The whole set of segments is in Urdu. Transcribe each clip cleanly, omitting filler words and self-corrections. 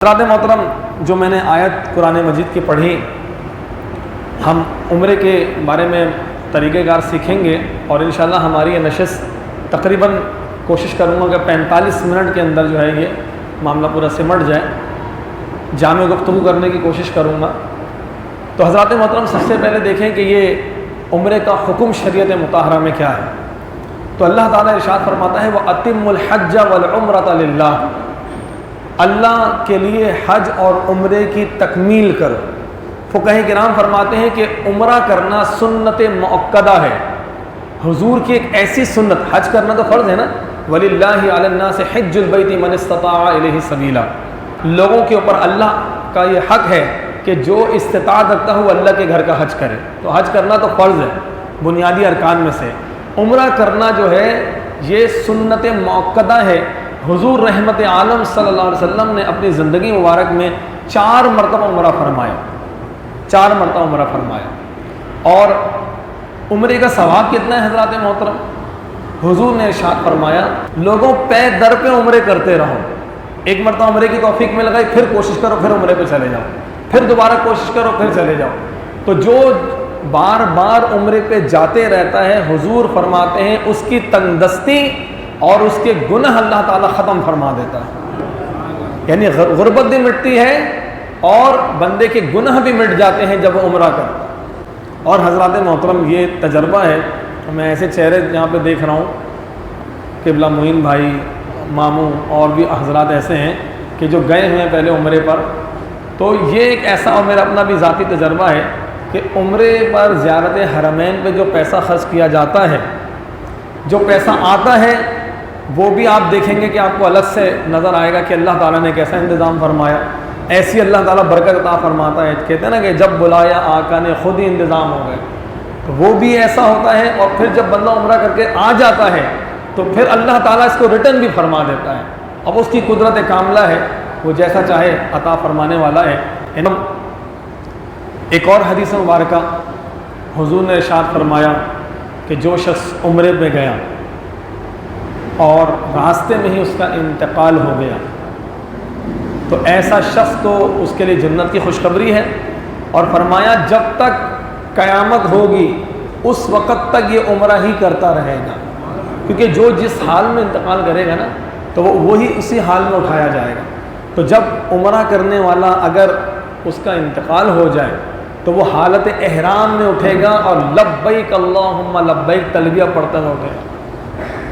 حضرات محترم، جو میں نے آیت قرآن مجید کی پڑھی، ہم عمرے کے بارے میں طریقہ کار سیکھیں گے اور انشاءاللہ ہماری یہ نشست تقریباً کوشش کروں گا کہ 45 منٹ کے اندر جو ہے یہ معاملہ پورا سمٹ جائے، جامع گفتگو کرنے کی کوشش کروں گا۔ تو حضرات محترم، سب سے پہلے دیکھیں کہ یہ عمرے کا حکم شریعت مطہرہ میں کیا ہے۔ تو اللہ تعالیٰ ارشاد فرماتا ہے وَأَتِمُّ الْحَجَّ وَالْعُمْرَةَ لِلَّهِ، اللہ کے لیے حج اور عمرے کی تکمیل کرو۔ فقہاء کرام فرماتے ہیں کہ عمرہ کرنا سنت مؤکدہ ہے، حضور کی ایک ایسی سنت، حج کرنا تو فرض ہے نا، وَلِلَّهِ عَلَى النَّاسِ حِجُّ الْبَيْتِ مَنِ اسْتَطَاعَ إِلَيْهِ سَبِيلًا، لوگوں کے اوپر اللہ کا یہ حق ہے کہ جو استطاعت رکھتا ہو اللہ کے گھر کا حج کرے۔ تو حج کرنا تو فرض ہے، بنیادی ارکان میں سے۔ عمرہ کرنا جو ہے یہ سنت مؤکدہ ہے۔ حضور رحمت عالم صلی اللہ علیہ وسلم نے اپنی زندگی مبارک میں 4 مرتبہ عمرہ فرمایا، 4 مرتبہ عمرہ فرمایا۔ اور عمرے کا ثواب کتنا ہے حضرات محترم؟ حضور نے ارشاد فرمایا لوگوں پے در پہ عمرے کرتے رہو، ایک مرتبہ عمرے کی توفیق مل گئی، پھر کوشش کرو، پھر عمرے پہ چلے جاؤ، پھر دوبارہ کوشش کرو، پھر چلے جاؤ۔ تو جو بار بار عمرے پہ جاتے رہتا ہے، حضور فرماتے ہیں اس کی تنگدستی اور اس کے گناہ اللہ تعالیٰ ختم فرما دیتا ہے، یعنی غربت بھی مٹتی ہے اور بندے کے گناہ بھی مٹ جاتے ہیں جب وہ عمرہ کرتا ہے۔ اور حضرات محترم، یہ تجربہ ہے، میں ایسے چہرے یہاں پہ دیکھ رہا ہوں، قبلہ معین بھائی، ماموں اور بھی حضرات ایسے ہیں کہ جو گئے ہوئے ہیں پہلے عمرے پر۔ تو یہ ایک ایسا، اور میرا اپنا بھی ذاتی تجربہ ہے کہ عمرے پر زیارت حرمین پہ جو پیسہ خرچ کیا جاتا ہے، جو پیسہ آتا ہے، وہ بھی آپ دیکھیں گے کہ آپ کو الگ سے نظر آئے گا کہ اللہ تعالیٰ نے کیسا انتظام فرمایا، ایسی اللہ تعالیٰ برکت عطا فرماتا ہے۔ کہتے ہیں نا کہ جب بلایا آقا نے خود ہی انتظام ہو گئے، تو وہ بھی ایسا ہوتا ہے۔ اور پھر جب بندہ عمرہ کر کے آ جاتا ہے تو پھر اللہ تعالیٰ اس کو ریٹرن بھی فرما دیتا ہے۔ اب اس کی قدرت کاملہ ہے، وہ جیسا چاہے عطا فرمانے والا ہے۔ ایک اور حدیث مبارکہ حضور نے ارشاد فرمایا کہ جو شخص عمرے پہ گیا اور راستے میں ہی اس کا انتقال ہو گیا تو ایسا شخص تو اس کے لیے جنت کی خوشخبری ہے، اور فرمایا جب تک قیامت ہوگی اس وقت تک یہ عمرہ ہی کرتا رہے گا، کیونکہ جو جس حال میں انتقال کرے گا نا تو وہی اسی حال میں اٹھایا جائے گا۔ تو جب عمرہ کرنے والا اگر اس کا انتقال ہو جائے تو وہ حالت احرام میں اٹھے گا اور لبیک اللہم لبیک تلبیہ پڑھتا ہوا اٹھے گا۔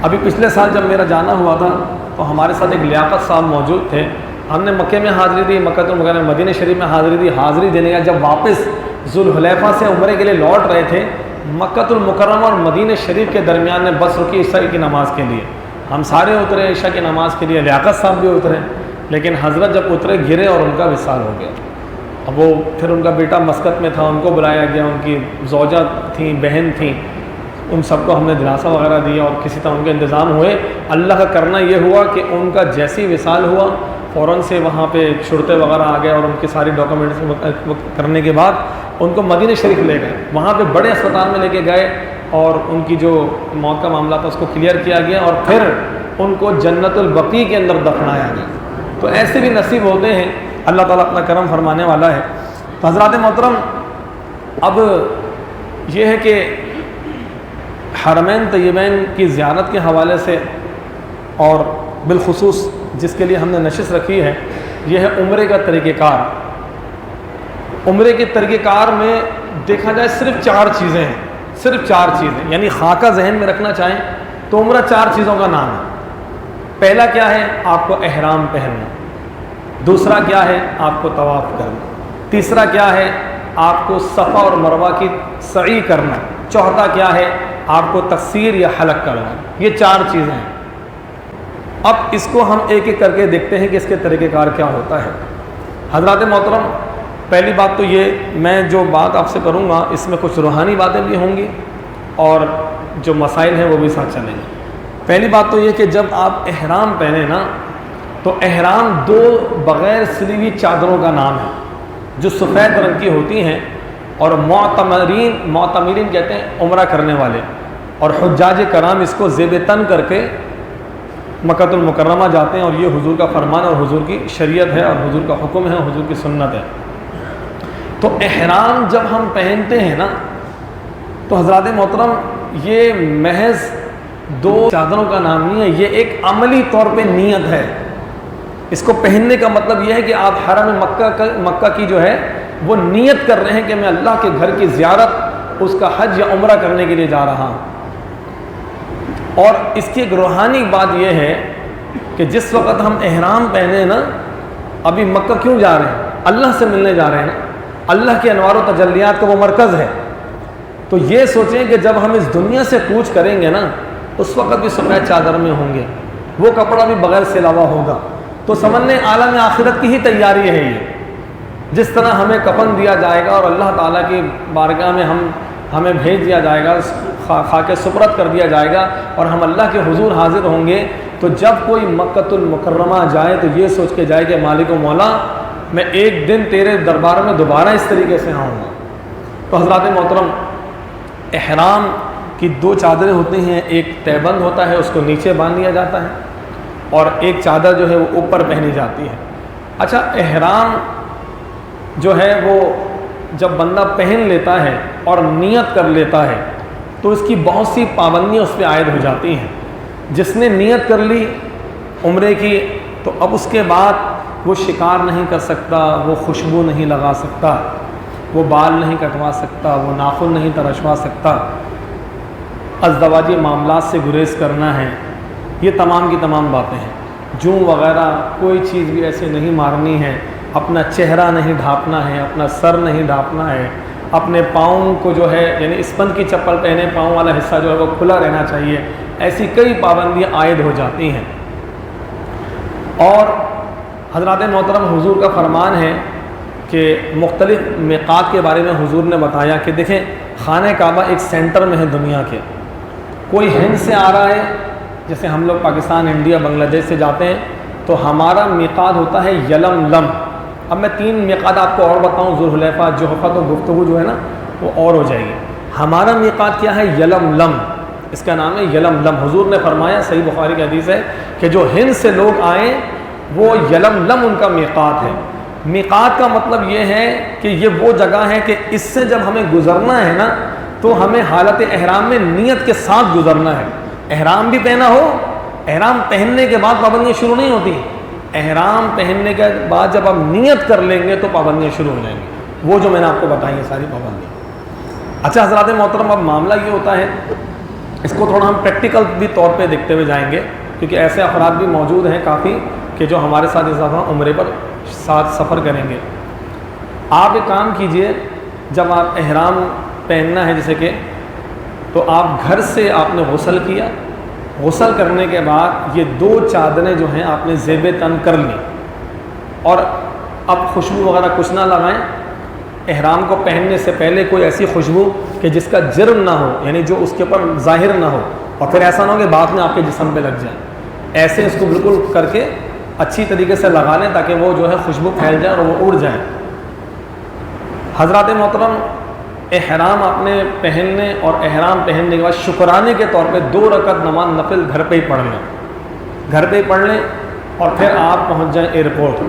ابھی پچھلے سال جب میرا جانا ہوا تھا تو ہمارے ساتھ ایک لیاقت صاحب موجود تھے، ہم نے مکے میں حاضری دی، مکہ المکرمہ مدینہ شریف میں حاضری دی۔ حاضری دینے کا جب واپس ذوالحلیفہ سے عمرے کے لیے لوٹ رہے تھے، مکہ المکرمہ اور مدینہ شریف کے درمیان میں بس رکی عشاء کی نماز کے لیے، ہم سارے اترے عشاء کی نماز کے لیے، لیاقت صاحب بھی اترے، لیکن حضرت جب اترے گرے اور ان کا وصال ہو گیا۔ اب وہ پھر ان کا بیٹا مسقط میں تھا، ان کو بلایا گیا، ان کی زوجہ تھیں، بہن تھیں، ان سب کو ہم نے دلاسا وغیرہ دیا اور کسی طرح ان کے انتظام ہوئے۔ اللہ کا کرنا یہ ہوا کہ ان کا جیسی وصال ہوا فوراً سے وہاں پہ شرطے وغیرہ آ گئے اور ان کی ساری ڈاکومنٹس کرنے کے بعد ان کو مدینہ شریف لے گئے، وہاں پہ بڑے اسپتال میں لے کے گئے اور ان کی جو موت کا معاملہ تھا اس کو کلیئر کیا گیا اور پھر ان کو جنت البقیع کے اندر دفنایا گیا۔ تو ایسے بھی نصیب ہوتے ہیں، اللہ تعالیٰ اپنا کرم فرمانے والا ہے۔ تو حضرات محترم، اب یہ ہے کہ حرمین طیبین کی زیارت کے حوالے سے اور بالخصوص جس کے لیے ہم نے نشست رکھی ہے، یہ ہے عمرے کا طریقہ کار۔ عمرے کے طریقہ کار میں دیکھا جائے صرف 4 چیزیں ہیں، صرف 4 چیزیں، یعنی خاکہ ذہن میں رکھنا چاہیں تو عمرہ 4 چیزوں کا نام ہے۔ پہلا کیا ہے؟ آپ کو احرام پہننا۔ دوسرا کیا ہے؟ آپ کو طواف کرنا۔ تیسرا کیا ہے؟ آپ کو صفا اور مروہ کی سعی کرنا۔ چوتھا کیا ہے؟ آپ کو تقصیر یا حلق کرنا۔ یہ 4 چیزیں ہیں۔ اب اس کو ہم ایک ایک کر کے دیکھتے ہیں کہ اس کے طریقہ کار کیا ہوتا ہے۔ حضرات محترم، پہلی بات تو یہ، میں جو بات آپ سے کروں گا اس میں کچھ روحانی باتیں بھی ہوں گی اور جو مسائل ہیں وہ بھی ساتھ چلیں گے۔ پہلی بات تو یہ کہ جب آپ احرام پہنیں نا تو احرام 2 بغیر سلی ہوئی چادروں کا نام ہے جو سفید رنگ کی ہوتی ہیں، اور معتمرین کہتے ہیں عمرہ کرنے والے، اور حجاج کرام اس کو زیب تن کر کے مکۃ المکرمہ جاتے ہیں، اور یہ حضور کا فرمان اور حضور کی شریعت ہے اور حضور کا حکم ہے، حضور کی سنت ہے۔ تو احرام جب ہم پہنتے ہیں نا تو حضرات محترم یہ محض 2 چادروں کا نام نہیں ہے، یہ ایک عملی طور پہ نیت ہے۔ اس کو پہننے کا مطلب یہ ہے کہ آپ حرم مکہ کی جو ہے وہ نیت کر رہے ہیں کہ میں اللہ کے گھر کی زیارت، اس کا حج یا عمرہ کرنے کے لیے جا رہا ہوں۔ اور اس کی ایک روحانی بات یہ ہے کہ جس وقت ہم احرام پہنے نا، ابھی مکہ کیوں جا رہے ہیں؟ اللہ سے ملنے جا رہے ہیں نا، اللہ کے انوار و تجلیات کا وہ مرکز ہے۔ تو یہ سوچیں کہ جب ہم اس دنیا سے کوچ کریں گے نا، اس وقت بھی سفید چادر میں ہوں گے، وہ کپڑا بھی بغیر سلاوا ہوگا۔ تو سمجھنے عالم آخرت کی ہی تیاری ہے یہ۔ جس طرح ہمیں کفن دیا جائے گا اور اللہ تعالیٰ کی بارگاہ میں ہمیں بھیج دیا جائے گا، خاک سپرد کر دیا جائے گا اور ہم اللہ کے حضور حاضر ہوں گے، تو جب کوئی مکۃ المکرمہ جائے تو یہ سوچ کے جائے کہ مالک و مولا میں ایک دن تیرے دربار میں دوبارہ اس طریقے سے آؤں گا۔ تو حضرات محترم، احرام کی 2 چادریں ہوتی ہیں، ایک تہبند ہوتا ہے، اس کو نیچے باندھ دیا جاتا ہے، اور ایک چادر جو ہے وہ اوپر پہنی جاتی ہے۔ اچھا، احرام جو ہے وہ جب بندہ پہن لیتا ہے اور نیت کر لیتا ہے تو اس کی بہت سی پابندیاں اس پہ عائد ہو جاتی ہیں۔ جس نے نیت کر لی عمرے کی تو اب اس کے بعد وہ شکار نہیں کر سکتا، وہ خوشبو نہیں لگا سکتا، وہ بال نہیں کٹوا سکتا، وہ ناخن نہیں ترشوا سکتا، ازدواجی معاملات سے گریز کرنا ہے، یہ تمام کی تمام باتیں ہیں۔ جوں وغیرہ کوئی چیز بھی ایسے نہیں مارنی ہے، اپنا چہرہ نہیں ڈھانپنا ہے، اپنا سر نہیں ڈھانپنا ہے، اپنے پاؤں کو جو ہے یعنی اسپن کی چپل پہنے، پاؤں والا حصہ جو ہے وہ کھلا رہنا چاہیے۔ ایسی کئی پابندیاں عائد ہو جاتی ہیں۔ اور حضرات محترم، حضور کا فرمان ہے کہ مختلف میقات کے بارے میں حضور نے بتایا کہ دیکھیں، خانہ کعبہ ایک سینٹر میں ہے دنیا کے۔ کوئی ہند سے آ رہا ہے، جیسے ہم لوگ پاکستان، انڈیا، بنگلہ دیش سے جاتے ہیں تو ہمارا میقات ہوتا ہے یلملم۔ اب میں 3 میقات آپ کو اور بتاؤں، ذوالحلیفہ، جحفہ، تو گفتگو جو ہے نا وہ اور ہو جائے گی۔ ہمارا میقات کیا ہے؟ یلملم، اس کا نام ہے یلملم۔ حضور نے فرمایا، صحیح بخاری کی حدیث ہے، کہ جو ہند سے لوگ آئیں وہ یلملم ان کا میقات ہے۔ میقات کا مطلب یہ ہے کہ یہ وہ جگہ ہے کہ اس سے جب ہمیں گزرنا ہے نا تو ہمیں حالت احرام میں نیت کے ساتھ گزرنا ہے۔ احرام بھی پہنا ہو، احرام پہننے کے بعد پابندیاں شروع نہیں ہوتی، احرام پہننے کے بعد جب آپ نیت کر لیں گے تو پابندیاں شروع ہو جائیں گی، وہ جو میں نے آپ کو بتائی ہیں ساری پابندیاں۔ اچھا حضرات محترم، اب معاملہ یہ ہوتا ہے، اس کو تھوڑا ہم پریکٹیکل بھی طور پہ دیکھتے ہوئے جائیں گے، کیونکہ ایسے افراد بھی موجود ہیں کافی کہ جو ہمارے ساتھ اس دفعہ عمرے پر ساتھ سفر کریں گے۔ آپ ایک کام کیجئے، جب آپ احرام پہننا ہے جیسے کہ، تو آپ گھر سے آپ نے غسل کیا، غسل کرنے کے بعد یہ 2 چادریں جو ہیں آپ نے زیب تن کر لی، اور اب خوشبو وغیرہ کچھ نہ لگائیں۔ احرام کو پہننے سے پہلے کوئی ایسی خوشبو کہ جس کا جرم نہ ہو، یعنی جو اس کے اوپر ظاہر نہ ہو، اور پھر ایسا نہ ہو کہ بعد میں آپ کے جسم پہ لگ جائے، ایسے اس کو بالکل کر کے اچھی طریقے سے لگا لیں تاکہ وہ جو ہے خوشبو پھیل جائے اور وہ اڑ جائے۔ حضرات محترم، احرام آپ نے پہننے اور احرام پہننے کے بعد شکرانے کے طور پہ 2 رکعت نماز نفل گھر پہ ہی پڑھ لیں، گھر پہ ہی پڑھ لیں، اور پھر آپ پہنچ جائیں ایئرپورٹ۔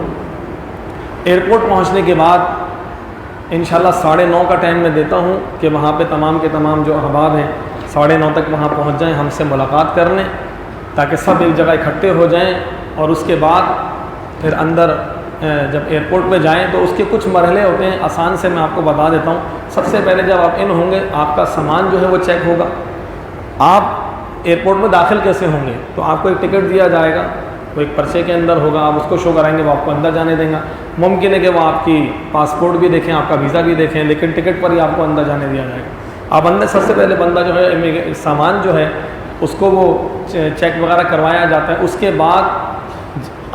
ایئرپورٹ پہنچنے کے بعد انشاءاللہ 9:30 کا ٹائم میں دیتا ہوں کہ وہاں پہ تمام کے تمام جو احباب ہیں 9:30 تک وہاں پہنچ جائیں، ہم سے ملاقات کر لیں تاکہ سب ایک جگہ اکٹھے ہو جائیں، اور اس کے بعد پھر اندر جب ایئرپورٹ پہ جائیں تو اس کے کچھ مرحلے ہوتے ہیں، آسان سے میں آپ کو بتا دیتا ہوں۔ سب سے پہلے جب آپ ان ہوں گے، آپ کا سامان جو ہے وہ چیک ہوگا۔ آپ ایئرپورٹ میں داخل کیسے ہوں گے؟ تو آپ کو ایک ٹکٹ دیا جائے گا، وہ ایک پرچے کے اندر ہوگا، آپ اس کو شو کرائیں گے، وہ آپ کو اندر جانے دیں گا۔ ممکن ہے کہ وہ آپ کی پاسپورٹ بھی دیکھیں، آپ کا ویزا بھی دیکھیں، لیکن ٹکٹ پر ہی آپ کو اندر جانے دیا جائے گا۔ آپ اندر سب سے پہلے بندہ جو ہے سامان جو ہے اس کو وہ چیک وغیرہ کروایا جاتا ہے۔ اس کے بعد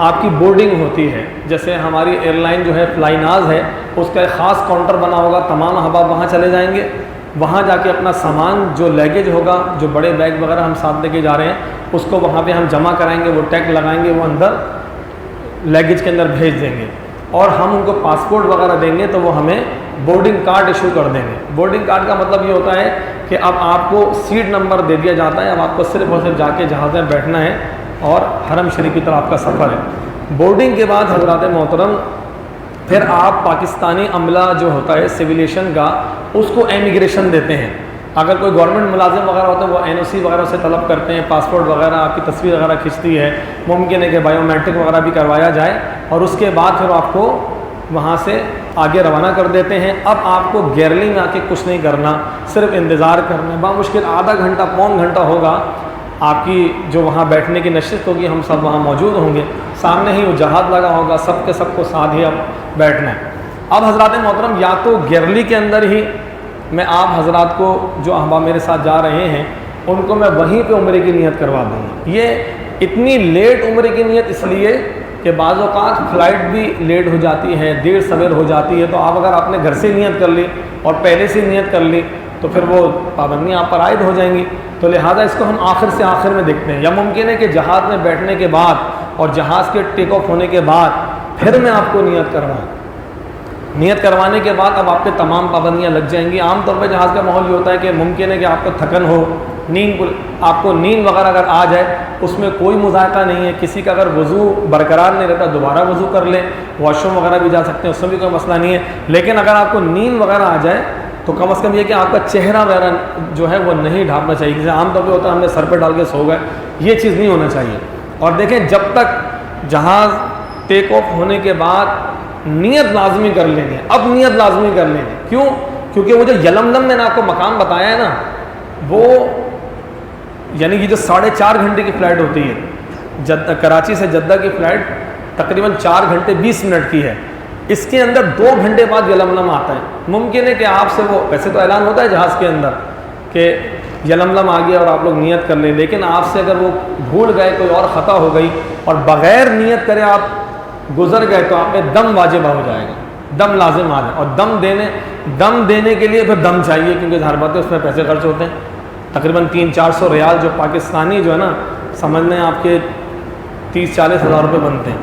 آپ کی بورڈنگ ہوتی ہے، جیسے ہماری ایئر لائن جو ہے فلائناز ہے، اس کا ایک خاص کاؤنٹر بنا ہوگا، تمام احباب وہاں چلے جائیں گے، وہاں جا کے اپنا سامان جو لیگیج ہوگا، جو بڑے بیگ وغیرہ ہم ساتھ لے کے جا رہے ہیں، اس کو وہاں پہ ہم جمع کرائیں گے، وہ ٹیگ لگائیں گے، وہ اندر لیگیج کے اندر بھیج دیں گے، اور ہم ان کو پاسپورٹ وغیرہ دیں گے تو وہ ہمیں بورڈنگ کارڈ ایشو کر دیں گے۔ بورڈنگ کارڈ کا مطلب یہ ہوتا ہے کہ اب آپ کو سیٹ نمبر دے دیا جاتا ہے، اب آپ کو صرف اور صرف جا کے جہاز میں بیٹھنا ہے اور حرم شریف کی طرف آپ کا سفر ہے۔ بورڈنگ کے بعد حضرات محترم پھر آپ پاکستانی عملہ جو ہوتا ہے سویلیشن کا، اس کو امیگریشن دیتے ہیں۔ اگر کوئی گورنمنٹ ملازم وغیرہ ہوتا ہے وہ NOC وغیرہ سے طلب کرتے ہیں، پاسپورٹ وغیرہ آپ کی تصویر وغیرہ کھنچتی ہے، ممکن ہے کہ بایو میٹرک وغیرہ بھی کروایا جائے، اور اس کے بعد پھر آپ کو وہاں سے آگے روانہ کر دیتے ہیں۔ اب آپ کو گیرلی میں آ کے کچھ نہیں کرنا، صرف انتظار کرنا ہے۔ بامشکل آدھا گھنٹہ پون گھنٹہ ہوگا آپ کی جو وہاں بیٹھنے کی نشست ہوگی، ہم سب وہاں موجود ہوں گے، سامنے ہی وہ جہاز لگا ہوگا، سب کے سب کو ساتھ ہی اب بیٹھنا ہے۔ اب حضرات محترم یا تو گیرلی کے اندر ہی میں آپ حضرات کو جو احباب میرے ساتھ جا رہے ہیں ان کو میں وہیں پہ عمرے کی نیت کروا دوں گا۔ یہ اتنی لیٹ عمرے کی نیت اس لیے کہ بعض اوقات فلائٹ بھی لیٹ ہو جاتی ہے، دیر سویر ہو جاتی ہے، تو آپ اگر آپ نے گھر سے نیت کر لی اور پہلے سے نیت کر لی تو پھر وہ پابندیاں آپ پر عائد ہو جائیں گی۔ تو لہٰذا اس کو ہم آخر سے آخر میں دیکھتے ہیں، یا ممکن ہے کہ جہاز میں بیٹھنے کے بعد اور جہاز کے ٹیک آف ہونے کے بعد پھر میں آپ کو نیت کرواؤں۔ نیت کروانے کے بعد اب آپ پہ تمام پابندیاں لگ جائیں گی۔ عام طور پہ جہاز کا ماحول یہ ہوتا ہے کہ ممکن ہے کہ آپ کو تھکن ہو، آپ کو نیند وغیرہ اگر آ جائے، اس میں کوئی مذائقہ نہیں ہے۔ کسی کا اگر وضو برقرار نہیں رہتا دوبارہ وضو کر لیں، واش روم وغیرہ بھی جا سکتے ہیں، اس میں بھی کوئی مسئلہ نہیں ہے۔ لیکن اگر آپ کو نیند وغیرہ آ جائے تو کم از کم یہ کہ آپ کا چہرہ وغیرہ جو ہے وہ نہیں ڈھانپنا چاہیے، جیسے عام طور پہ ہوتا ہے ہم نے سر پہ ڈال کے سو گئے، یہ چیز نہیں ہونا چاہیے۔ اور دیکھیں جب تک جہاز ٹیک آف ہونے کے بعد نیت لازمی کر لیں گے، اب نیت لازمی کر لیں گے۔ کیوں؟ کیونکہ وہ جو یلملم میں نے آپ کو مقام بتایا ہے نا، وہ یعنی کہ جو 4.5 گھنٹے کی فلائٹ ہوتی ہے، کراچی سے جدہ کی فلائٹ تقریباً 4 گھنٹے 20 منٹ کی ہے، اس کے اندر 2 گھنٹے بعد یلملم آتا ہے۔ ممکن ہے کہ آپ سے وہ ویسے تو اعلان ہوتا ہے جہاز کے اندر کہ یلملم آ گیا اور آپ لوگ نیت کر لیں، لیکن آپ سے اگر وہ بھول گئے، کوئی اور خطا ہو گئی اور بغیر نیت کرے آپ گزر گئے تو آپ پہ دم واجب ہو جائے گا، دم لازم آ جائے۔ اور دم دینے کے لیے پھر دم چاہیے، کیونکہ ہر بات ہے اس میں پیسے خرچ ہوتے ہیں، تقریباً 300-400 ریال جو پاکستانی جو ہے نا سمجھ لیں آپ کے 30-40 ہزار روپے بنتے ہیں،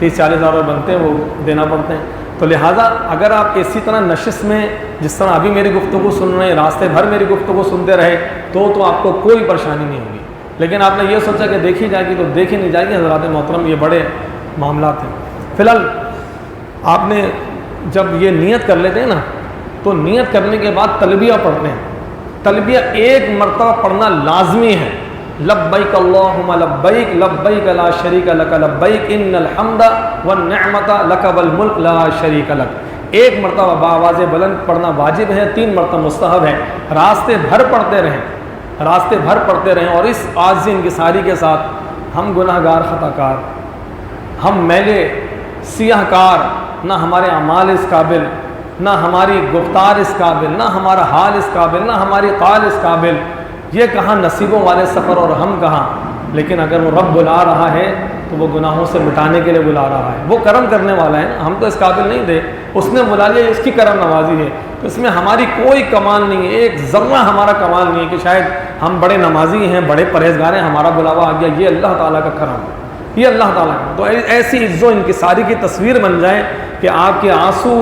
30-40 ہزار روپے بنتے ہیں، وہ دینا پڑتے ہیں۔ تو لہٰذا اگر آپ اسی طرح نشست میں جس طرح ابھی میری گفتگو سن رہے ہیں، راستے بھر میری گفتگو سنتے رہے تو آپ کو کوئی پریشانی نہیں ہوگی۔ لیکن آپ نے یہ سوچا کہ دیکھی جائے گی تو دیکھی نہیں جائے گی، حضرات محترم یہ بڑے معاملات ہیں۔ فی الحال آپ نے جب یہ نیت کر لیتے ہیں نا تو نیت کرنے کے بعد تلبیہ پڑھتے ہیں۔ تلبیہ 1 مرتبہ پڑھنا لازمی ہے، لبیک اللہم لبیک لبیک لا شریک لک لبیک ان الحمد والنعمت لک والملک لا شریک لک۔ 1 مرتبہ بآواز بلند پڑھنا واجب ہے، 3 مرتبہ مستحب ہے۔ راستے بھر پڑھتے رہیں اور اس عاجزی انکساری کے ساتھ ہم گناہ گار خطا کار، ہم میلے سیاہ کار، نہ ہمارے اعمال اس قابل، نہ ہماری گفتار اس قابل، نہ ہمارا حال اس قابل، نہ ہماری قال اس قابل، یہ کہاں نصیبوں والے سفر اور ہم کہاں۔ لیکن اگر وہ رب بلا رہا ہے تو وہ گناہوں سے مٹانے کے لیے بلا رہا ہے، وہ کرم کرنے والا ہے، ہم تو اس قابل نہیں تھے، اس نے بلا لیا، اس کی کرم نوازی ہے۔ تو اس میں ہماری کوئی کمال نہیں ہے، ایک ذرہ ہمارا کمال نہیں ہے کہ شاید ہم بڑے نمازی ہیں، بڑے پرہیزگار ہیں، ہمارا بلاوا آ گیا، یہ اللہ تعالیٰ کا کرم ہے، یہ اللہ تعالیٰ کا۔ تو ایسی عز و انکساری کی تصویر بن جائے کہ آپ کے آنسو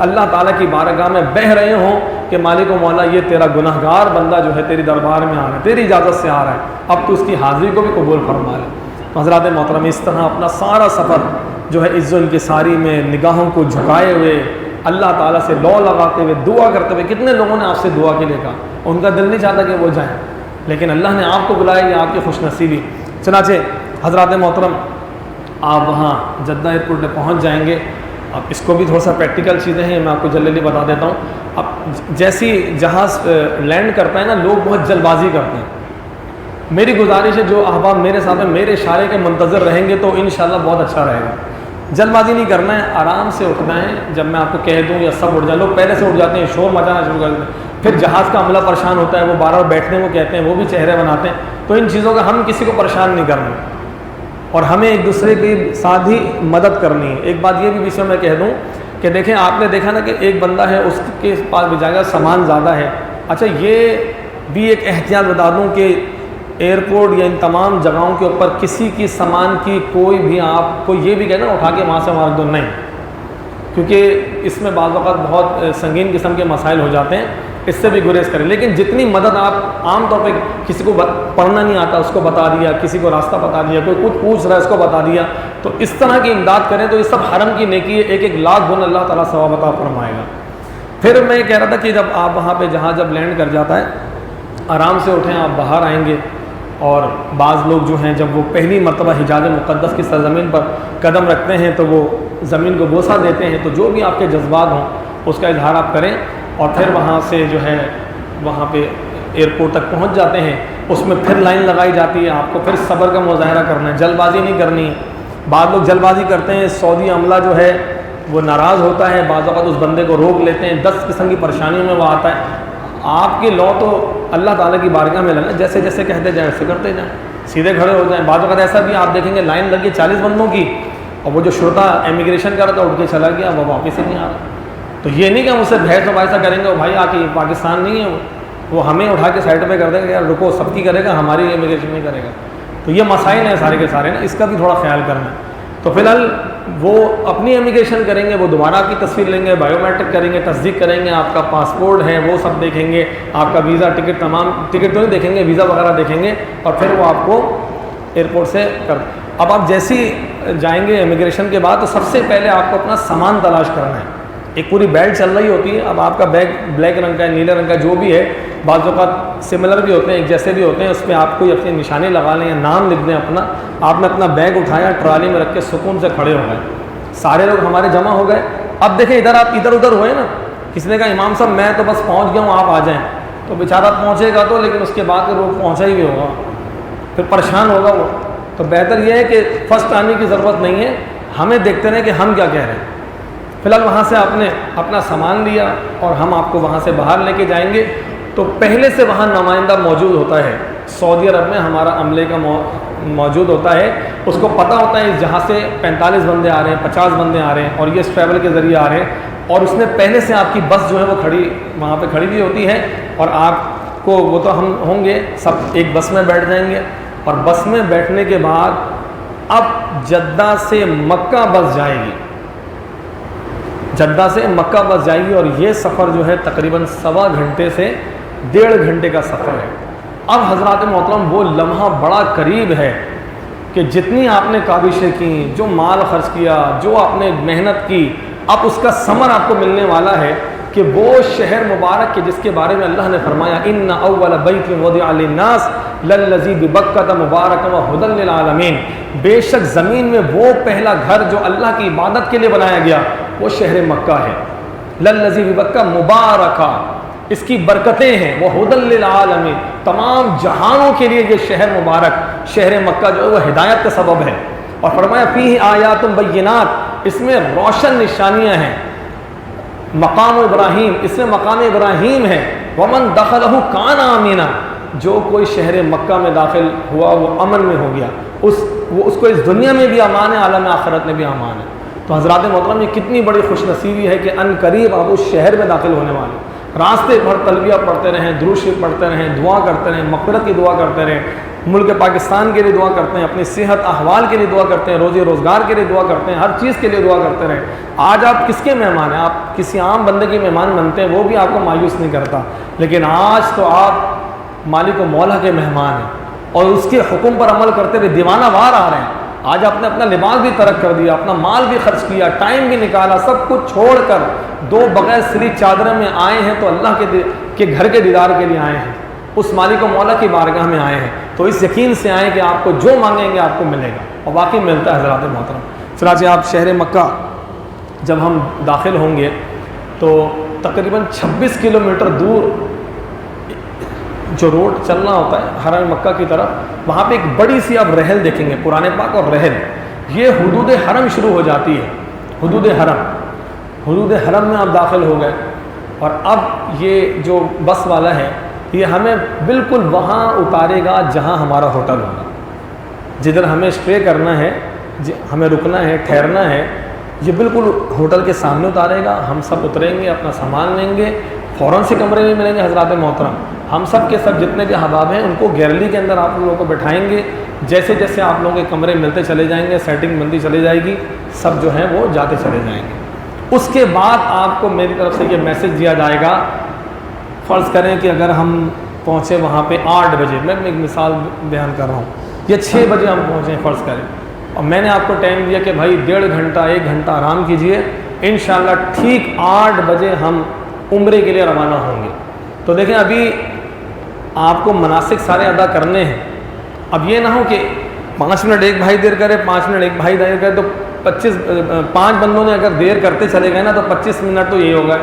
اللہ تعالیٰ کی بارگاہ میں بہہ رہے ہوں کہ مالک و مولا یہ تیرا گناہ گار بندہ جو ہے تیری دربار میں آ رہا ہے، تیری اجازت سے آ رہا ہے، اب تو اس کی حاضری کو بھی قبول فرما لے۔ حضرات محترم اس طرح اپنا سارا سفر جو ہے عز و انکساری میں نگاہوں کو جھکائے ہوئے اللہ تعالیٰ سے لو لگاتے ہوئے دعا کرتے ہوئے، کتنے لوگوں نے آپ سے دعا کے لیے کہا، ان کا دل نہیں چاہتا کہ وہ جائیں، لیکن اللہ نے آپ کو بلایا، یہ آپ کی خوش نصیبی۔ چنانچہ حضرات محترم آپ وہاں جدہ ایئرپورٹ پہ پہنچ جائیں گے۔ اب اس کو بھی تھوڑا سا پریکٹیکل چیزیں ہیں، میں آپ کو جلدی بتا دیتا ہوں۔ اب جیسی جہاز لینڈ کرتا ہے نا، لوگ بہت جلد بازی کرتے ہیں۔ میری گزارش ہے جو احباب میرے ساتھ ہیں میرے اشارے کے منتظر رہیں گے تو انشاءاللہ بہت اچھا رہے گا۔ جلد بازی نہیں کرنا ہے، آرام سے اٹھنا ہے، جب میں آپ کو کہہ دوں یا سب اٹھ جائیں، لوگ پہلے سے اٹھ جاتے ہیں، شور مچانا شروع کر دیتے ہیں، پھر جہاز کا عملہ پریشان ہوتا ہے، وہ بار بار بیٹھنے کو کہتے ہیں، وہ بھی چہرے بناتے ہیں، تو ان چیزوں کا ہم کسی کو پریشان نہیں کرنا اور ہمیں ایک دوسرے کے ساتھ ہی مدد کرنی ہے۔ ایک بات یہ بھی بیچ میں میں کہہ دوں کہ دیکھیں آپ نے دیکھا نا کہ ایک بندہ ہے اس کے پاس بھی جائے گا، سامان زیادہ ہے، اچھا یہ بھی ایک احتیاط بتا دوں کہ ایئرپورٹ یا ان تمام جگہوں کے اوپر کسی کی سامان کی کوئی بھی آپ کو یہ بھی کہنا اٹھا کے وہاں سے مار دو، نہیں، کیونکہ اس میں بعض اوقات بہت سنگین قسم کے مسائل ہو جاتے ہیں۔ اس سے بھی گریز کریں. لیکن جتنی مدد آپ عام طور پہ کسی کو پڑھنا نہیں آتا اس کو بتا دیا, کسی کو راستہ بتا دیا, کوئی کچھ پوچھ رہا ہے اس کو بتا دیا, تو اس طرح کی امداد کریں تو یہ سب حرم کی نیکی ہے, 1-1 لاکھ گنا اللہ تعالیٰ ثواب عطا فرمائے گا. پھر میں کہہ رہا تھا کہ جب آپ وہاں پہ جہاں جب لینڈ کر جاتا ہے آرام سے اٹھیں, آپ باہر آئیں گے. اور بعض لوگ جو ہیں جب وہ پہلی مرتبہ حجاز مقدس کی سرزمین پر قدم رکھتے ہیں تو وہ زمین کو بوسہ دیتے ہیں, تو جو بھی آپ کے جذبات ہوں اس کا اظہار آپ کریں. اور پھر وہاں سے جو ہے وہاں پہ ایئرپورٹ تک پہنچ جاتے ہیں, اس میں پھر لائن لگائی جاتی ہے. آپ کو پھر صبر کا مظاہرہ کرنا ہے, جلد بازی نہیں کرنی ہے. بعض لوگ جلد بازی کرتے ہیں, سعودی عملہ جو ہے وہ ناراض ہوتا ہے, بعض اوقات اس بندے کو روک لیتے ہیں, 10 قسم کی پریشانیوں میں وہ آتا ہے. آپ کی لو تو اللہ تعالیٰ کی بارگاہ میں لگا, جیسے جیسے کہتے جائیں ویسے کرتے جائیں, سیدھے کھڑے ہو جائیں. بعض اوقات ایسا بھی آپ دیکھیں گے لائن لگی 40 بندوں کی, اور وہ جو شرطا امیگریشن کر رہا تھا اٹھ کے چلا گیا, وہ واپس ہی نہیں آ رہا. تو یہ نہیں کہ ہم اسے بحث و بحثہ کریں گے, بھائی آ کے پاکستان نہیں ہے وہ ہمیں اٹھا کے سائڈ پہ کر دیں گے, یار رکو سب کی کرے گا, ہماری امیگریشن نہیں کرے گا. تو یہ مسائل ہیں سارے کے سارے نا, اس کا بھی تھوڑا خیال کرنا ہے. تو فی الحال وہ اپنی امیگریشن کریں گے, وہ دوبارہ آپ کی تصویر لیں گے, بایو میٹرک کریں گے, تصدیق کریں گے, آپ کا پاسپورٹ ہے وہ سب دیکھیں گے, آپ کا ویزا ٹکٹ, تمام ٹکٹ تو نہیں دیکھیں گے, ویزا وغیرہ دیکھیں گے, اور پھر وہ آپ کو ایئرپورٹ سے اب آپ جیسی جائیں گے امیگریشن کے بعد تو سب سے پہلے آپ کو اپنا سامان تلاش کرنا ہے. ایک پوری بیگ چل رہی ہوتی ہے. اب آپ کا بیگ بلیک رنگ کا ہے, نیلے رنگ کا, جو بھی ہے, بعض اوقات سملر بھی ہوتے ہیں, ایک جیسے بھی ہوتے ہیں, اس پہ آپ کوئی اپنی نشانی لگا لیں یا نام لکھ دیں اپنا. آپ نے اپنا بیگ اٹھایا, ٹرالی میں رکھ کے سکون سے کھڑے ہو گئے, سارے لوگ ہمارے جمع ہو گئے. اب دیکھیں ادھر آپ ادھر ادھر ہوئے نا, کسی نے کہا امام صاحب میں تو بس پہنچ گیا ہوں, آپ آ جائیں, تو بیچارہ پہنچے گا تو, لیکن اس کے بعد وہ پہنچا ہی بھی ہوگا, پھر پریشان ہوگا وہ. تو بہتر یہ ہے کہ فرسٹ آنے کی ضرورت نہیں ہے, ہمیں دیکھتے رہیں کہ ہم کیا کہہ رہے ہیں. فی الحال وہاں سے آپ نے اپنا سامان لیا اور ہم آپ کو وہاں سے باہر لے کے جائیں گے. تو پہلے سے وہاں نمائندہ موجود ہوتا ہے, سعودی عرب میں ہمارا عملے کا موجود ہوتا ہے, اس کو پتہ ہوتا ہے جہاں سے 45 بندے آ رہے ہیں, 50 بندے آ رہے ہیں, اور یہ اس ٹریول کے ذریعے آ رہے ہیں, اور اس نے پہلے سے آپ کی بس جو ہے وہ کھڑی وہاں پہ کھڑی ہوئی ہوتی ہے, اور آپ کو وہ تو ہم ہوں گے سب ایک بس میں بیٹھ جائیں گے. اور بس میں بیٹھنے کے بعد اب جدہ سے مکہ بس جائے گی, جدہ سے مکہ بس جائے گی, اور یہ سفر جو ہے تقریباً 1.25 گھنٹے سے 1.5 گھنٹے کا سفر ہے. اب حضرات محترم وہ لمحہ بڑا قریب ہے کہ جتنی آپ نے کاوشیں کی, جو مال خرچ کیا, جو آپ نے محنت کی, اب اس کا ثمر آپ کو ملنے والا ہے کہ وہ شہر مبارک کے جس کے بارے میں اللہ نے فرمایا ان اول بیت وضع للناس للذی ببکۃ مبارکا وہدی للعالمین, بے شک زمین میں وہ پہلا گھر جو اللہ کی عبادت کے لیے بنایا گیا وہ شہر مکہ ہے. للذی ببکۃ مبارکا, اس کی برکتیں ہیں, وہدی للعالمین, تمام جہانوں کے لیے یہ شہر مبارک شہر مکہ جو ہے وہ ہدایت کا سبب ہے. اور فرمایا فیہ آیات بینات, اس میں روشن نشانیاں ہیں. مقام ابراہیم, اس میں مقام ابراہیم ہے. ومن دخلہ کان آمنا, جو کوئی شہر مکہ میں داخل ہوا وہ امن میں ہو گیا, اس کو اس دنیا میں بھی امان ہے, عالم آخرت میں بھی امان ہے. تو حضرات محترم یہ کتنی بڑی خوش نصیبی ہے کہ ان قریب آپ اس شہر میں داخل ہونے والے. راستے بھر تلبیہ پڑھتے رہیں, درود شریف پڑھتے رہیں, دعا کرتے رہیں, مغفرت کی دعا کرتے رہیں, ملک پاکستان کے لیے دعا کرتے ہیں, اپنی صحت احوال کے لیے دعا کرتے ہیں, روزی روزگار کے لیے دعا کرتے ہیں, ہر چیز کے لیے دعا کرتے رہیں. آج آپ کس کے مہمان ہیں؟ آپ کسی عام بندے کے مہمان بنتے ہیں, وہ بھی آپ کو مایوس نہیں کرتا, لیکن آج تو آپ مالک و مولا کے مہمان ہیں, اور اس کے حکم پر عمل کرتے ہوئے دیوانہ وار آ رہے ہیں. آج آپ نے اپنا لباس بھی ترک کر دیا, اپنا مال بھی خرچ کیا, ٹائم بھی نکالا, سب کچھ چھوڑ کر 2 بغیر سری چادر میں آئے ہیں, تو اللہ کے گھر کے دیدار کے لیے آئے ہیں, اس مالک و مولا کی بارگاہ میں آئے ہیں. تو اس یقین سے آئیں کہ آپ کو جو مانگیں گے آپ کو ملے گا, اور واقعی ملتا ہے حضرات محترم. چنانچہ آپ شہر مکہ جب ہم داخل ہوں گے تو تقریباً 26 کلومیٹر دور جو روڈ چلنا ہوتا ہے حرم مکہ کی طرف, وہاں پہ ایک بڑی سی آپ رحل دیکھیں گے, قرآن پاک اور رحل, یہ حدود حرم شروع ہو جاتی ہے. حدود حرم میں آپ داخل ہو گئے, اور اب یہ جو بس والا ہے یہ ہمیں بالکل وہاں اتارے گا جہاں ہمارا ہوٹل ہوگا, جدھر ہمیں اسٹے کرنا ہے, ہمیں رکنا ہے, ٹھہرنا ہے, یہ بالکل ہوٹل کے سامنے اتارے گا. ہم سب اتریں گے, اپنا سامان لیں گے, فوراً سے کمرے میں ملیں گے. حضرات محترم ہم سب کے سب جتنے بھی احباب ہیں ان کو گیلری کے اندر آپ لوگوں کو بٹھائیں گے. جیسے جیسے آپ لوگوں کے کمرے ملتے چلے جائیں گے, سیٹنگ ملتی چلی جائے گی, سب جو ہیں وہ جاتے چلے جائیں گے. اس کے بعد آپ کو میری طرف سے یہ میسج دیا جائے گا, فرض کریں کہ اگر ہم پہنچے وہاں پہ 8 بجے، میں ایک مثال بیان کر رہا ہوں، یا 6 بجے ہم پہنچیں فرض کریں، اور میں نے آپ کو ٹائم دیا کہ بھائی 1.5 گھنٹہ 1 گھنٹہ آرام کیجئے، انشاءاللہ ٹھیک 8 بجے ہم عمرے کے لیے روانہ ہوں گے۔ تو دیکھیں ابھی آپ کو مناسک سارے ادا کرنے ہیں، اب یہ نہ ہو کہ 5 منٹ ایک بھائی دیر کرے، 5 منٹ ایک بھائی دیر کرے، تو 5 بندوں نے اگر دیر کرتے چلے گئے نا تو 25 منٹ تو یہی ہوگا۔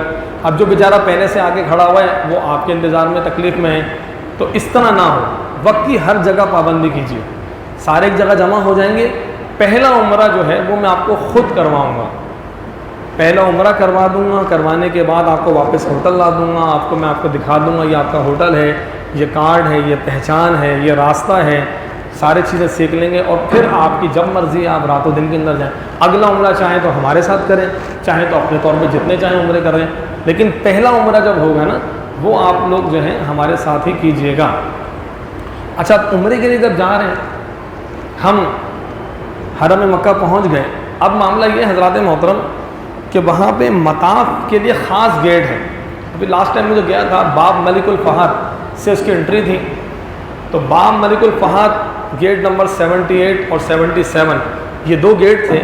اب جو بیچارہ پہلے سے آگے کھڑا ہوا ہے وہ آپ کے انتظار میں تکلیف میں ہے، تو اس طرح نہ ہو، وقت کی ہر جگہ پابندی کیجیے، سارے ایک جگہ جمع ہو جائیں گے۔ پہلا عمرہ جو ہے وہ میں آپ کو خود کرواؤں گا، پہلا عمرہ کروا دوں گا، کروانے کے بعد آپ کو واپس ہوٹل لا دوں گا، میں آپ کو دکھا دوں گا یہ آپ کا ہوٹل ہے، یہ کارڈ ہے، یہ پہچان ہے، یہ راستہ ہے، ساری چیزیں سیکھ لیں گے، اور پھر آپ کی جب مرضی آپ رات و دن کے اندر جائیں۔ اگلا عمرہ چاہیں تو ہمارے ساتھ کریں، چاہیں تو اپنے طور پہ جتنے چاہیں عمرے کریں، لیکن پہلا عمرہ جب ہوگا نا وہ آپ لوگ جو ہیں ہمارے ساتھ ہی کیجئے گا۔ اچھا، اب عمرے کے لیے جب جا رہے ہیں، ہم حرم مکہ پہنچ گئے، اب معاملہ یہ ہے حضرات محترم کہ وہاں پہ مطاف کے لیے خاص گیٹ ہے۔ ابھی لاسٹ ٹائم میں جو گیا تھا باب ملک الفہد سے اس کی انٹری تھی، تو باب ملک الفہد گیٹ نمبر 78 اور 77 یہ 2 گیٹ تھے،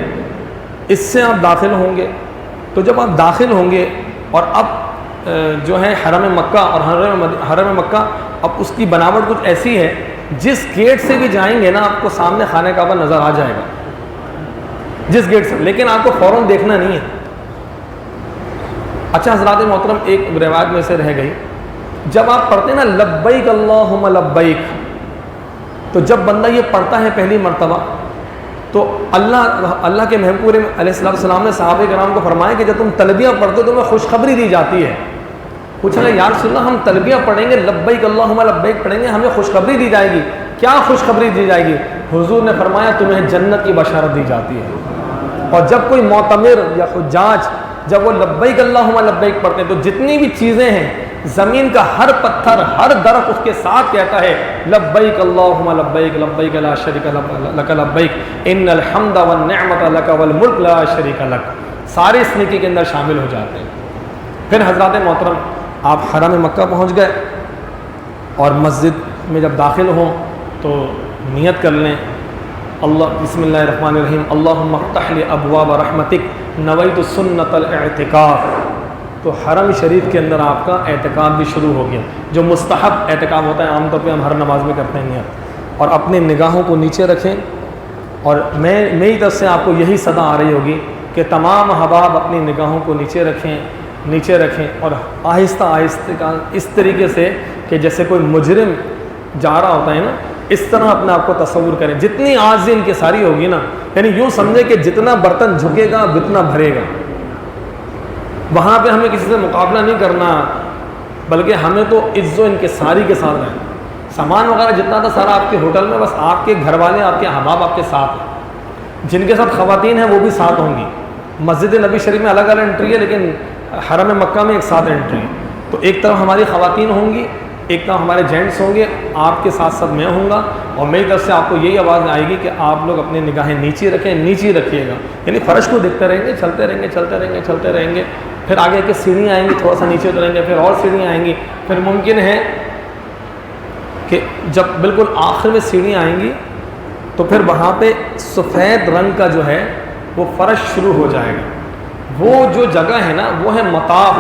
اس سے آپ داخل ہوں گے۔ تو جب آپ داخل ہوں گے اور اب جو ہے حرم مکہ اور حرم مکہ اب اس کی بناوٹ کچھ ایسی ہے، جس گیٹ سے بھی جائیں گے نا آپ کو سامنے خانہ کعبہ نظر آ جائے گا، جس گیٹ سے، لیکن آپ کو فوراً دیکھنا نہیں ہے۔ اچھا حضرات محترم، ایک روایت میں سے رہ گئی، جب آپ پڑھتے ہیں نا لبیک اللہم لبیک، تو جب بندہ یہ پڑھتا ہے پہلی مرتبہ تو اللہ کے محبوب علیہ السلام نے صحابہ کرام کو فرمایا کہ جب تم تلبیہ پڑھتے ہو تو تمہیں خوشخبری دی جاتی ہے۔ پوچھا کہ یا رسول اللہ ہم تلبیہ پڑھیں گے، لبیک اللہم لبیک پڑھیں گے، ہمیں خوشخبری دی جائے گی، کیا خوشخبری دی جائے گی؟ حضور نے فرمایا تمہیں جنت کی بشارت دی جاتی ہے۔ اور جب کوئی معتمر یا حجاج جب وہ لبیک اللہم لبیک پڑھتے ہیں تو جتنی بھی چیزیں ہیں، زمین کا ہر پتھر، ہر درخت اس کے ساتھ کہتا ہے لبیک اللہم لبیک لبیک لا شریک لک لبیک ان الحمد والنعمت لک والملک لا شریک لک، سارے اس نیکی کے اندر شامل ہو جاتے ہیں۔ پھر حضرات محترم آپ حرم مکہ پہنچ گئے، اور مسجد میں جب داخل ہوں تو نیت کر لیں، اللہ بسم اللہ الرحمن الرحیم، اللہم افتح لی ابواب رحمتک نویت سنت الاعتکاف۔ تو حرم شریف کے اندر آپ کا اعتکاف بھی شروع ہو گیا، جو مستحب اعتکاف ہوتا ہے، عام طور پہ ہم ہر نماز میں کرتے ہیں نیت۔ اور اپنی نگاہوں کو نیچے رکھیں، اور میری طرف سے آپ کو یہی صدا آ رہی ہوگی کہ تمام احباب اپنی نگاہوں کو نیچے رکھیں، اور آہستہ آہستہ اس طریقے سے کہ جیسے کوئی مجرم جا رہا ہوتا ہے نا، اس طرح اپنے آپ کو تصور کریں۔ جتنی آجزی ان کی ساری ہوگی نا، یعنی یوں سمجھے کہ جتنا برتن جھکے گا اتنا بھرے گا۔ وہاں پہ ہمیں کسی سے مقابلہ نہیں کرنا، بلکہ ہمیں تو عزت و انکساری کے ساتھ رہنا۔ سامان وغیرہ جتنا تھا سارا آپ کے ہوٹل میں، بس آپ کے گھر والے، آپ کے احباب آپ کے ساتھ ہیں، جن کے ساتھ خواتین ہیں وہ بھی ساتھ ہوں گی۔ مسجد نبی شریف میں الگ الگ انٹری ہے، لیکن حرم مکہ میں ایک ساتھ انٹری ہے۔ تو ایک طرف ہماری خواتین ہوں گی، ایک طرف ہمارے جینٹس ہوں گے، آپ کے ساتھ ساتھ میں ہوں گا، اور میری طرف سے آپ کو یہی آواز آئے گی کہ آپ لوگ اپنی نگاہیں نیچے رکھیں، نیچے رکھیے گا، یعنی فرش کو دیکھتے رہیں گے، چلتے رہیں گے۔ پھر آگے کے سیڑھیاں آئیں گی، تھوڑا سا نیچے اتریں گے، پھر اور سیڑھیاں آئیں گی، پھر ممکن ہے کہ جب بالکل آخر میں سیڑھیاں آئیں گی تو پھر وہاں پہ سفید رنگ کا جو ہے وہ فرش شروع ہو جائے گا۔ وہ جو جگہ ہے نا وہ ہے مطاف۔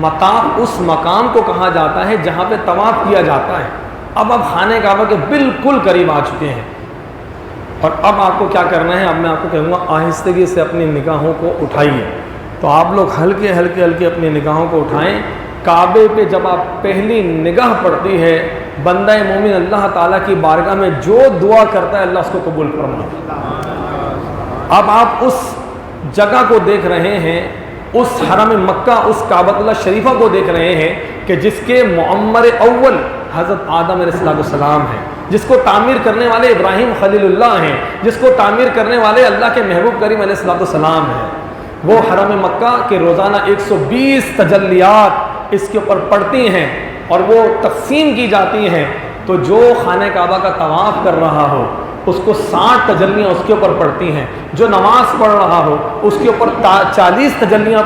مطاف اس مقام کو کہا جاتا ہے جہاں پہ طواف کیا جاتا ہے۔ اب آپ خانہ کعبہ کے بالکل قریب آ چکے ہیں، اور اب آپ کو کیا کرنا ہے، اب میں آپ کو کہوں گا آہستگی سے اپنی نگاہوں کو اٹھائیے۔ تو آپ لوگ ہلکے اپنی نگاہوں کو اٹھائیں۔ کعبے پہ جب آپ پہلی نگاہ پڑتی ہے، بندہ مومن اللہ تعالیٰ کی بارگاہ میں جو دعا کرتا ہے اللہ اس کو قبول فرماتا ہے۔ اب آپ اس جگہ کو دیکھ رہے ہیں، اس حرم مکہ، اس کعبۃ اللہ شریفہ کو دیکھ رہے ہیں کہ جس کے معمر اول حضرت آدم علیہ السلام ہیں، جس کو تعمیر کرنے والے ابراہیم خلیل اللہ ہیں، جس کو تعمیر کرنے والے اللہ کے محبوب کریم علیہ السلام ہیں۔ وہ حرم مکہ کے روزانہ 120 تجلیات اس کے اوپر پڑتی ہیں اور وہ تقسیم کی جاتی ہیں۔ تو جو خانہ کعبہ کا طواف کر رہا ہو اس کو 60 تجلیاں اس کے اوپر پڑتی ہیں، جو نماز پڑھ رہا ہو اس کے اوپر 40 تجلیاں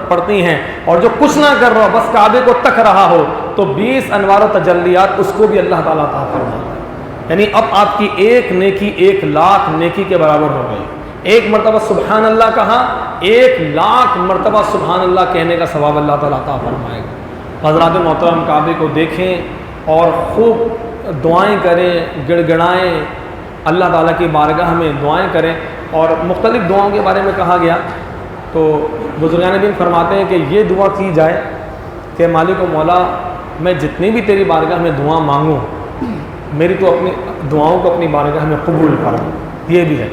پڑتی ہیں، اور جو کچھ نہ کر رہا ہو بس کعبے کو تک رہا ہو تو 20 انوار و تجلیات اس کو بھی اللہ تعالیٰ عطا فرماتا ہے۔ یعنی اب آپ کی ایک نیکی 1,00,000 نیکی کے برابر ہو گئی۔ ایک مرتبہ سبحان اللہ کہا، 1,00,000 مرتبہ سبحان اللہ کہنے کا ثواب اللہ تعالیٰ عطا فرمائے گا۔ حضرات محترم، کعبے کو دیکھیں اور خوب دعائیں کریں، گڑ گڑائیں، اللہ تعالیٰ کی بارگاہ میں دعائیں کریں۔ اور مختلف دعاؤں کے بارے میں کہا گیا تو بزرگان دین فرماتے ہیں کہ یہ دعا کی جائے کہ مالک و مولا، میں جتنی بھی تیری بارگاہ میں دعا مانگوں، میری تو اپنی دعاؤں کو اپنی بارگاہ میں قبول فرما۔ یہ بھی ہے۔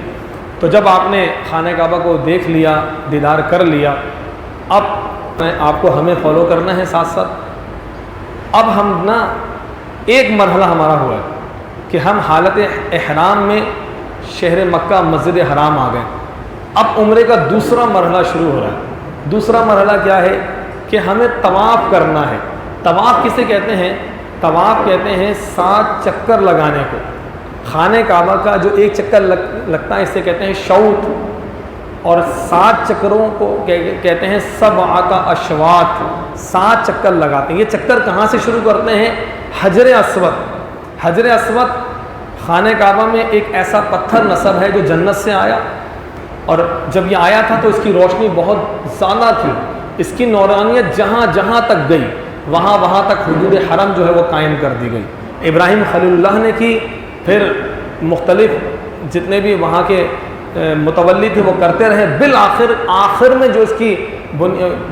تو جب آپ نے خانہ کعبہ کو دیکھ لیا، دیدار کر لیا، اب آپ کو ہمیں فالو کرنا ہے ساتھ ساتھ۔ اب ہم نا ایک مرحلہ ہمارا ہوا ہے کہ ہم حالت احرام میں شہر مکہ مسجد حرام آ گئے۔ اب عمرے کا دوسرا مرحلہ شروع ہو رہا ہے۔ دوسرا مرحلہ کیا ہے کہ ہمیں طواف کرنا ہے۔ طواف کسے کہتے ہیں؟ طواف کہتے ہیں 7 چکر لگانے کو۔ خانہ کعبہ کا جو ایک چکر لگتا ہے اسے کہتے ہیں شوط، اور 7 چکروں کو کہتے ہیں 7 اشواط۔ 7 چکر لگاتے ہیں۔ یہ چکر کہاں سے شروع کرتے ہیں؟ حجر اسود۔ حجر اسود خانہ کعبہ میں ایک ایسا پتھر نصب ہے جو جنت سے آیا، اور جب یہ آیا تھا تو اس کی روشنی بہت زیادہ تھی، اس کی نورانیت جہاں جہاں تک گئی وہاں تک حدود حرم جو ہے وہ قائم کر دی گئی۔ ابراہیم خلیل اللہ نے کی، پھر مختلف جتنے بھی وہاں کے متولی تھے وہ کرتے رہے، بالآخر آخر میں جو اس کی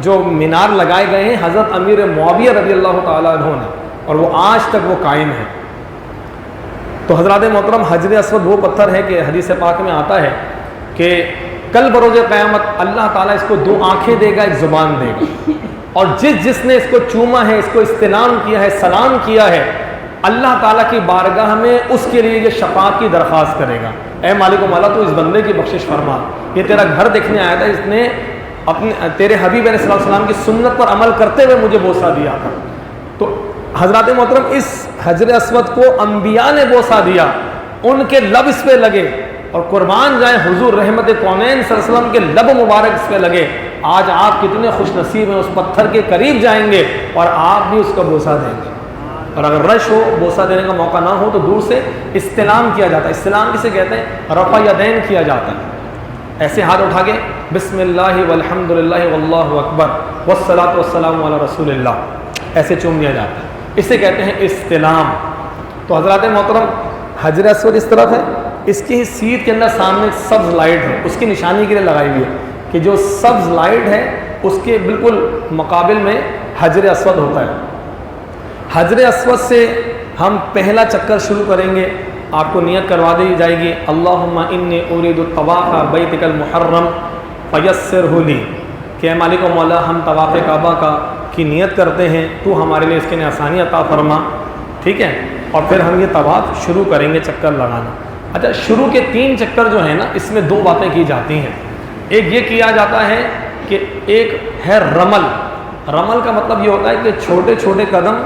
جو مینار لگائے گئے ہیں حضرت امیر معاویہ رضی اللہ تعالیٰ عنہ نے، اور وہ آج تک وہ قائم ہے۔ تو حضرات محترم، حجر اسود وہ پتھر ہے کہ حدیث پاک میں آتا ہے کہ کل بروز قیامت اللہ تعالیٰ اس کو 2 آنکھیں دے گا، ایک زبان دے گا، اور جس نے اس کو چوما ہے، اس کو استلام کیا ہے، سلام کیا ہے، اللہ تعالیٰ کی بارگاہ میں اس کے لیے یہ شفاعت کی درخواست کرے گا، اے مالک و مولا تو اس بندے کی بخشش فرما، یہ تیرا گھر دیکھنے آیا تھا، اس نے اپنے تیرے حبیب علیہ السلام کی سنت پر عمل کرتے ہوئے مجھے بوسہ دیا تھا۔ تو حضرات محترم، اس حجر اسود کو انبیاء نے بوسہ دیا، ان کے لب اس پہ لگے، اور قربان جائیں حضور رحمت کونین صلی اللہ علیہ وسلم کے لب مبارک اس پہ لگے۔ آج آپ کتنے خوش نصیب ہیں، اس پتھر کے قریب جائیں گے اور آپ بھی اس کا بوسہ دیں گے، اور اگر رش ہو، بوسہ دینے کا موقع نہ ہو تو دور سے استلام کیا جاتا ہے۔ استلام کسے کہتے ہیں؟ رفع یدین کیا جاتا ہے، ایسے ہاتھ اٹھا کے بسم اللہ والحمد للہ واللہ اکبر والصلاۃ والسلام علی رسول اللہ، ایسے چوم دیا جاتا ہے، اسے کہتے ہیں استلام۔ تو حضرات محترم، حجر اسود اس طرف ہے، اس کی سیٹ کے اندر سامنے ایک سبز لائٹ ہے، اس کی نشانی کے لیے لگائی ہوئی ہے کہ جو سبز لائٹ ہے اس کے بالکل مقابل میں حجر اسود ہوتا ہے۔ حجر اسود سے ہم پہلا چکر شروع کریں گے، آپ کو نیت کروا دی جائے گی، اللہم انی ارید الطواف بیتک المحرم فیسرہ لی، کہ اے مالک و مولا ہم طواف کعبہ کی نیت کرتے ہیں، تو ہمارے لیے اس کے لیے آسانی عطا فرما، ٹھیک ہے؟ اور پھر ہم یہ طواف شروع کریں گے چکر لگانا۔ اچھا، شروع کے 3 چکر جو ہیں نا، اس میں 2 باتیں کی جاتی ہیں۔ ایک یہ کیا جاتا ہے کہ ایک ہے رمل۔ رمل کا مطلب یہ ہوتا ہے کہ چھوٹے چھوٹے قدم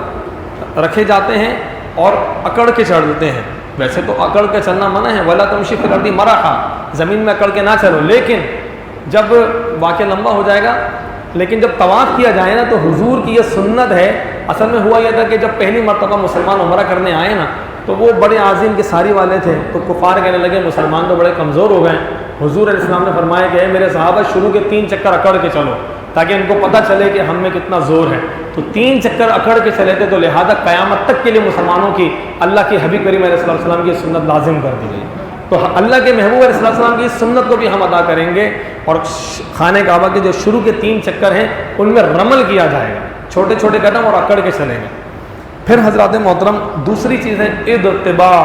رکھے جاتے ہیں اور اکڑ کے چڑھ دیتے ہیں۔ ویسے تو اکڑ کے چلنا منع ہے، وَلَا تَمْشِ فِي الْأَرْضِ مَرَحًا، زمین میں اکڑ کے نہ چلو، لیکن جب واقعہ لمبا ہو جائے گا، لیکن جب طواف کیا جائے نا تو حضور کی یہ سنت ہے۔ اصل میں ہوا یہ تھا کہ جب پہلی مرتبہ مسلمان عمرہ کرنے آئے نا تو وہ بڑے عظیم کے ساری والے تھے، تو کفار کہنے لگے مسلمان تو بڑے کمزور ہو گئے۔ حضور علیہ السلام نے فرمایا کہ اے میرے صحابہ، شروع کے 3 چکر اکڑ کے چلو تاکہ ان کو پتہ چلے کہ ہم میں کتنا زور ہے۔ تو 3 چکر اکڑ کے چلے تھے، تو لہذا قیامت تک کے لیے مسلمانوں کی اللہ کے حبیب کریم علیہ السلام کی سنت لازم کر دی گئی۔ تو اللہ کے محبوب علیہ السلام کی سنت کو بھی ہم ادا کریں گے، اور خانہ کعبہ کے جو شروع کے 3 چکر ہیں ان میں رمل کیا جائے گا، چھوٹے چھوٹے قدم اور اکڑ کے چلیں گے۔ پھر حضرات محترم، دوسری چیز ہے اتباع۔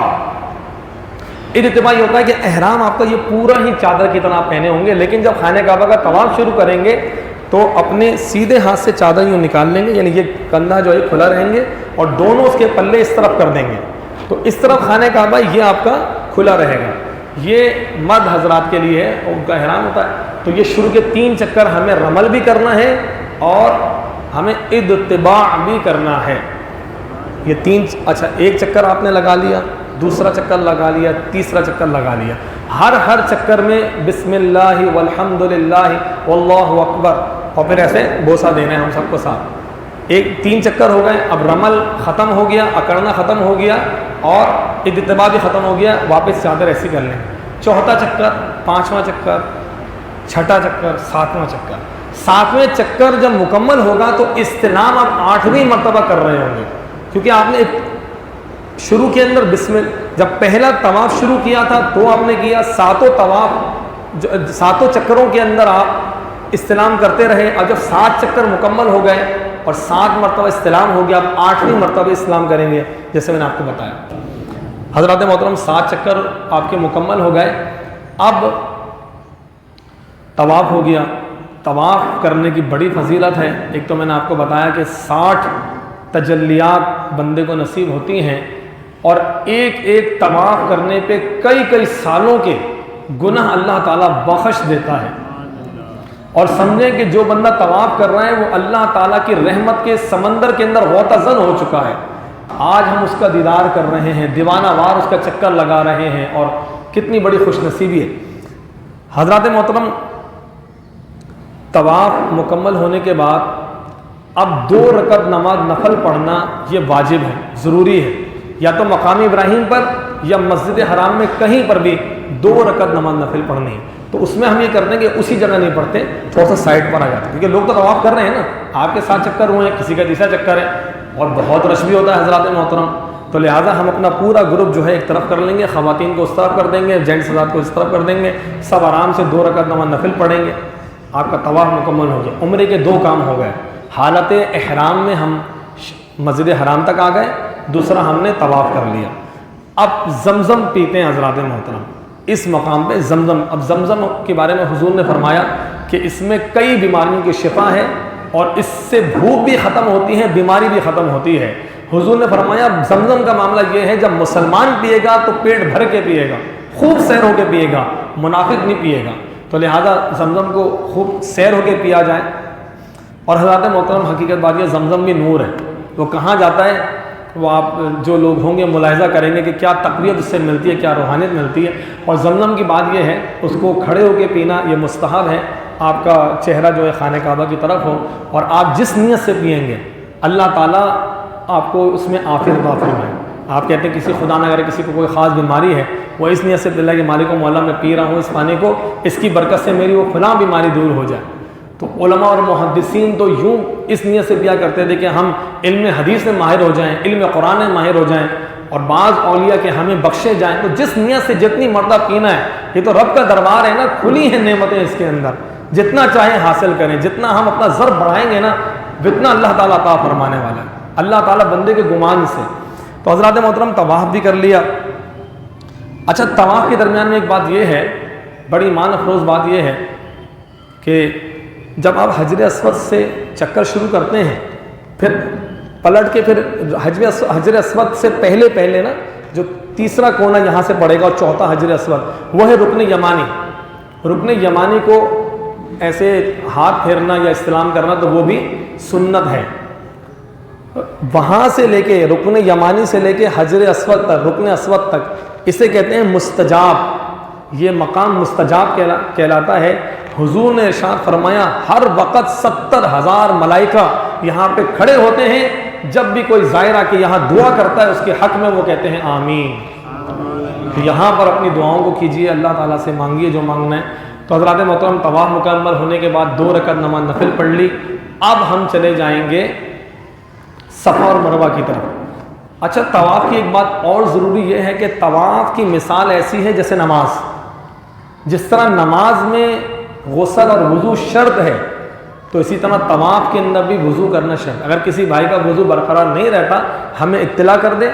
اتباع یہ ہوتا ہے کہ احرام آپ کا یہ پورا ہی چادر کی طرح پہنے ہوں گے، لیکن جب خانہ کعبہ کا طواف شروع کریں گے تو اپنے سیدھے ہاتھ سے چادر یوں نکال لیں گے، یعنی یہ کندھا جو ہے کھلا رہیں گے، اور دونوں اس کے پلے اس طرف کر دیں گے، تو اس طرف خانہ کعبہ یہ آپ کا کھلا رہے گا۔ یہ مرد حضرات کے لیے ہے، ان کا احرام ہوتا ہے۔ تو یہ شروع کے 3 چکر ہمیں رمل بھی کرنا ہے اور ہمیں اتباع بھی کرنا ہے۔ یہ 3، اچھا، ایک چکر آپ نے لگا لیا، دوسرا چکر لگا لیا، تیسرا چکر لگا لیا، ہر چکر میں بسم اللہ والحمد للہ واللہ اکبر، اور پھر ایسے بوسہ دینا ہے ہم سب کو ساتھ۔ 3 چکر ہو گئے، اب رمل ختم ہو گیا، اکڑنا ختم ہو گیا اور اجتباع بھی ختم ہو گیا، واپس چادر ایسی کر لیں۔ چوتھا چکر، 5واں چکر، چھٹا چکر، 7واں چکر۔ 7ویں چکر جب مکمل ہوگا تو استلام آپ 8ویں مرتبہ کر رہے ہوں گے، کیونکہ آپ نے شروع کے اندر جب پہلا طواف شروع کیا تھا تو آپ نے کیا، 7 چکروں کے اندر آپ استلام کرتے رہے، اور جب 7 چکر مکمل ہو گئے اور 7 مرتبہ استلام ہو گیا، اب 8ویں مرتبہ استلام کریں گے جیسے میں نے آپ کو بتایا۔ حضرات محترم 7 چکر آپ کے مکمل ہو گئے، اب طواف ہو گیا۔ طواف کرنے کی بڑی فضیلت ہے، ایک تو میں نے آپ کو بتایا کہ 60 تجلیات بندے کو نصیب ہوتی ہیں، اور ایک طواف کرنے پہ کئی سالوں کے گناہ اللہ تعالیٰ بخش دیتا ہے۔ اور سمجھیں کہ جو بندہ طواف کر رہا ہے وہ اللہ تعالیٰ کی رحمت کے سمندر کے اندر غوطہ-زن ہو چکا ہے۔ آج ہم اس کا دیدار کر رہے ہیں، دیوانہ وار اس کا چکر لگا رہے ہیں، اور کتنی بڑی خوش نصیبی ہے۔ حضرات محترم طواف مکمل ہونے کے بعد اب 2 رکعت نماز نفل پڑھنا یہ واجب ہے، ضروری ہے، یا تو مقام ابراہیم پر یا مسجد حرام میں کہیں پر بھی 2 رکعت نماز نفل پڑھنی ہے۔ تو اس میں ہم یہ کرتے ہیں کہ اسی جگہ نہیں پڑھتے، تھوڑا سا سائڈ پر آ جاتے ہیں، کیونکہ لوگ تو طواف کر رہے ہیں نا، آپ کے 7 چکر ہوئے ہیں، کسی کا تیسرا چکر ہے، اور بہت رش بھی ہوتا ہے حضرات محترم، تو لہٰذا ہم اپنا پورا گروپ جو ہے ایک طرف کر لیں گے، خواتین کو اس طرف کر دیں گے، جینٹس حضرات کو اس طرف کر دیں گے، سب آرام سے 2 رکعت نماز نفل پڑھیں گے، آپ کا طواف مکمل ہو گیا۔ عمرے کے 2 کام ہو گئے، حالت احرام میں ہم مسجد حرام تک آ گئے، دوسرا ہم نے طواف کر لیا۔ اب زمزم پیتے ہیں حضرات محترم، اس مقام پہ زمزم، اب زمزم کے بارے میں حضور نے فرمایا کہ اس میں کئی بیماریوں کی شفا ہے، اور اس سے بھوک بھی ختم ہوتی ہے، بیماری بھی ختم ہوتی ہے۔ حضور نے فرمایا زمزم کا معاملہ یہ ہے، جب مسلمان پیے گا تو پیٹ بھر کے پیے گا، خوب سیر ہو کے پیے گا، منافق نہیں پیے گا، تو لہذا زمزم کو خوب سیر ہو کے پیا جائے۔ اور حضرات محترم حقیقت بات یہ زمزم بھی نور ہے، وہ کہاں جاتا ہے وہ آپ جو لوگ ہوں گے ملاحظہ کریں گے کہ کیا تقویت اس سے ملتی ہے، کیا روحانیت ملتی ہے۔ اور زمزم کی بات یہ ہے اس کو کھڑے ہو کے پینا یہ مستحب ہے، آپ کا چہرہ جو ہے خانہ کعبہ کی طرف ہو، اور آپ جس نیت سے پئیں گے اللہ تعالیٰ آپ کو اس میں عافیت عطا فرمائے۔ آپ کہتے ہیں کسی خدا نہ کرے کسی کو کوئی خاص بیماری ہے، وہ اس نیت سے اللہ کے مالک و مولا میں پی رہا ہوں اس پانی کو، اس کی برکت سے میری وہ فلاں بیماری دور ہو جائے، تو علماء اور محدثین تو یوں اس نیت سے پیا کرتے تھے کہ ہم علم حدیث میں ماہر ہو جائیں، علم قرآن میں ماہر ہو جائیں، اور بعض اولیاء کے ہمیں بخشے جائیں۔ تو جس نیت سے جتنی مرتبہ پینا ہے، یہ تو رب کا دربار ہے نا، کھلی ہیں نعمتیں اس کے اندر، جتنا چاہیں حاصل کریں، جتنا ہم اپنا ضرب بڑھائیں گے نا اتنا اللہ تعالیٰ عطا فرمانے والا ہے، اللہ تعالیٰ بندے کے گمان سے۔ تو حضرات محترم طواف بھی کر لیا۔ اچھا، طواف کے درمیان میں ایک بات یہ ہے، بڑی ایمان افروز بات یہ ہے کہ جب آپ حجر اسود سے چکر شروع کرتے ہیں، پھر پلٹ کے پھر حجر اسود سے پہلے نا جو تیسرا کونا یہاں سے پڑے گا اور چوتھا حجر اسود، وہ ہے رکن یمانی۔ رکن یمانی کو ایسے ہاتھ پھیرنا یا استلام کرنا تو وہ بھی سنت ہے۔ وہاں سے لے کے رکن یمانی سے لے کے حجر اسود تک، رکن اسود تک، اسے کہتے ہیں مستجاب، یہ مقام مستجاب کہلاتا ہے۔ حضور نے ارشاد فرمایا ہر وقت 70,000 ملائکہ یہاں پہ کھڑے ہوتے ہیں، جب بھی کوئی زائر آ کے یہاں دعا کرتا ہے اس کے حق میں وہ کہتے ہیں آمین۔ تو یہاں پر اپنی دعاؤں کو کیجئے، اللہ تعالیٰ سے مانگیے جو مانگنا ہے۔ تو حضرات محترم طواف مکمل ہونے کے بعد 2 رکعت نماز نفل پڑھ لی۔ اب ہم چلے جائیں گے صفا اور مروہ کی طرف۔ اچھا، طواف کی ایک بات اور ضروری یہ ہے کہ طواف کی مثال ایسی ہے جیسے نماز، جس طرح نماز میں غسل اور وضو شرط ہے، تو اسی طرح طواف کے اندر بھی وضو کرنا شرط۔ اگر کسی بھائی کا وضو برقرار نہیں رہتا ہمیں اطلاع کر دے،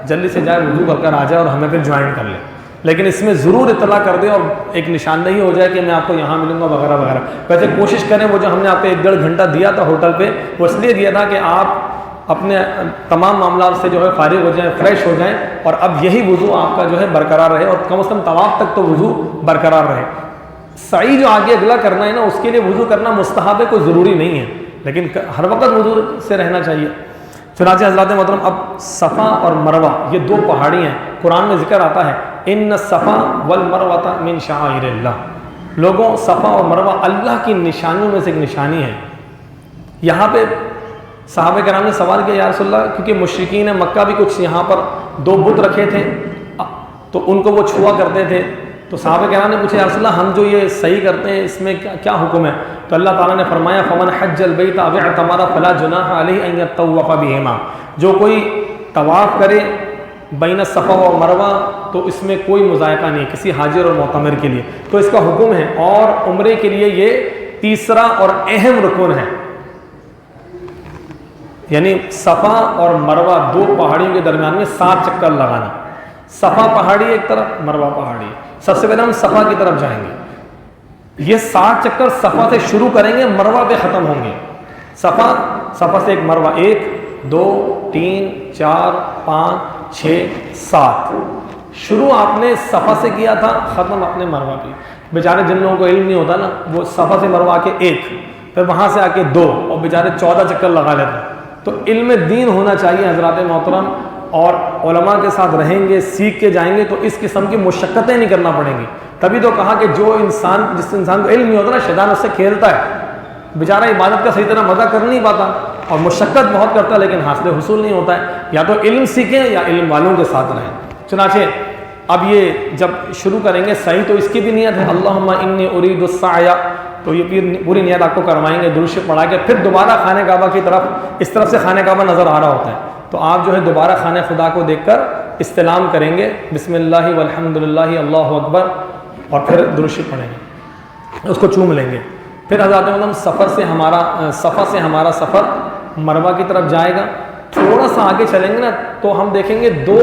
جلدی سے جائے وضو کر آ جائے اور ہمیں پھر جوائن کر لے، لیکن اس میں ضرور اطلاع کر دے اور ایک نشاندہی ہو جائے کہ میں آپ کو یہاں ملوں گا وغیرہ وغیرہ۔ ویسے کوشش کریں وہ جو ہم نے آپ کو 1-1.5 گھنٹہ دیا تھا ہوٹل پہ، وہ اس لیے دیا تھا کہ آپ اپنے تمام معاملات سے جو ہے فارغ ہو جائیں، فریش ہو جائیں، اور اب یہی وضو آپ کا جو ہے برقرار رہے، اور کم از کم طواف تک تو وضو برقرار رہے۔ سعی جو آگے اگلا کرنا ہے نا اس کے لیے وضو کرنا مستحب ہے، کوئی ضروری نہیں ہے، لیکن ہر وقت وضو سے رہنا چاہیے۔ چنانچہ حضرات محترم اب صفا اور مروہ یہ دو پہاڑی ہیں، قرآن میں ذکر آتا ہے ان الصفا والمروۃ من شعائر اللہ، لوگوں صفا اور مروہ اللہ کی نشانیوں میں سے ایک نشانی ہے۔ یہاں پہ صحابہ کرام نے سوال کیا یا رسول اللہ، کیونکہ مشرکین مکہ بھی کچھ یہاں پر دو بت رکھے تھے تو ان کو وہ چھوا کرتے تھے، تو صحابہ کرام نے پوچھا یا رسول اللہ ہم جو یہ صحیح کرتے ہیں اس میں کیا حکم ہے؟ تو اللہ تعالیٰ نے فرمایا فمن حج البیت او اعتمر فلا جناح علیہ ان یطوف بہما، جو کوئی طواف کرے بین الصفا و مروہ تو اس میں کوئی مذائقہ نہیں کسی حاجر اور معتمر کے لیے، تو اس کا حکم ہے۔ اور عمرے کے لیے یہ تیسرا اور اہم رکن ہے، یعنی صفا اور مروہ دو پہاڑیوں کے درمیان میں 7 چکر لگانا، صفا پہاڑی ایک طرف مروہ پہاڑی، سب سے پہلے ہم صفا کی طرف جائیں گے، یہ 7 چکر صفا سے شروع کریں گے مروہ پہ ختم ہوں گے، صفا سے ایک مروہ 1 2 3 4 5 6 7، شروع آپ نے صفا سے کیا تھا، ختم اپنے مروہ پہ۔ بیچارے جن لوگوں کو علم نہیں ہوتا نا وہ صفا سے مروہ آ کے 1 پھر وہاں سے آ کے 2 اور بیچارے 14 چکر لگا لیتے ہیں۔ تو علم دین ہونا چاہیے حضرات محترم، اور علماء کے ساتھ رہیں گے سیکھ کے جائیں گے تو اس قسم کی مشقتیں نہیں کرنا پڑیں گی۔ تبھی تو کہا کہ جس انسان کو علم نہیں ہوتا نا شیطان اس سے کھیلتا ہے، بیچارہ عبادت کا صحیح طرح مزہ کر نہیں پاتا اور مشقت بہت کرتا ہے لیکن حاصل حصول نہیں ہوتا ہے۔ یا تو علم سیکھیں یا علم والوں کے ساتھ رہیں۔ چنانچہ اب یہ جب شروع کریں گے صحیح تو اس کی بھی نیت ہے اللہم انی ارید السعی، تو یہ پوری نیت آپ کو کروائیں گے درود شریف پڑھا کے، پھر دوبارہ خانہ کعبہ کی طرف، اس طرف سے خانہ کعبہ نظر آ رہا ہوتا ہے تو آپ جو ہے دوبارہ خانہ خدا کو دیکھ کر استلام کریں گے بسم اللہ والحمد للہ اللہ اکبر، اور پھر درود شریف پڑھیں گے، اس کو چوم لیں گے۔ پھر حضرات محترم صفا سے ہمارا سفر مروہ کی طرف جائے گا، تھوڑا سا آگے چلیں گے نا تو ہم دیکھیں گے 2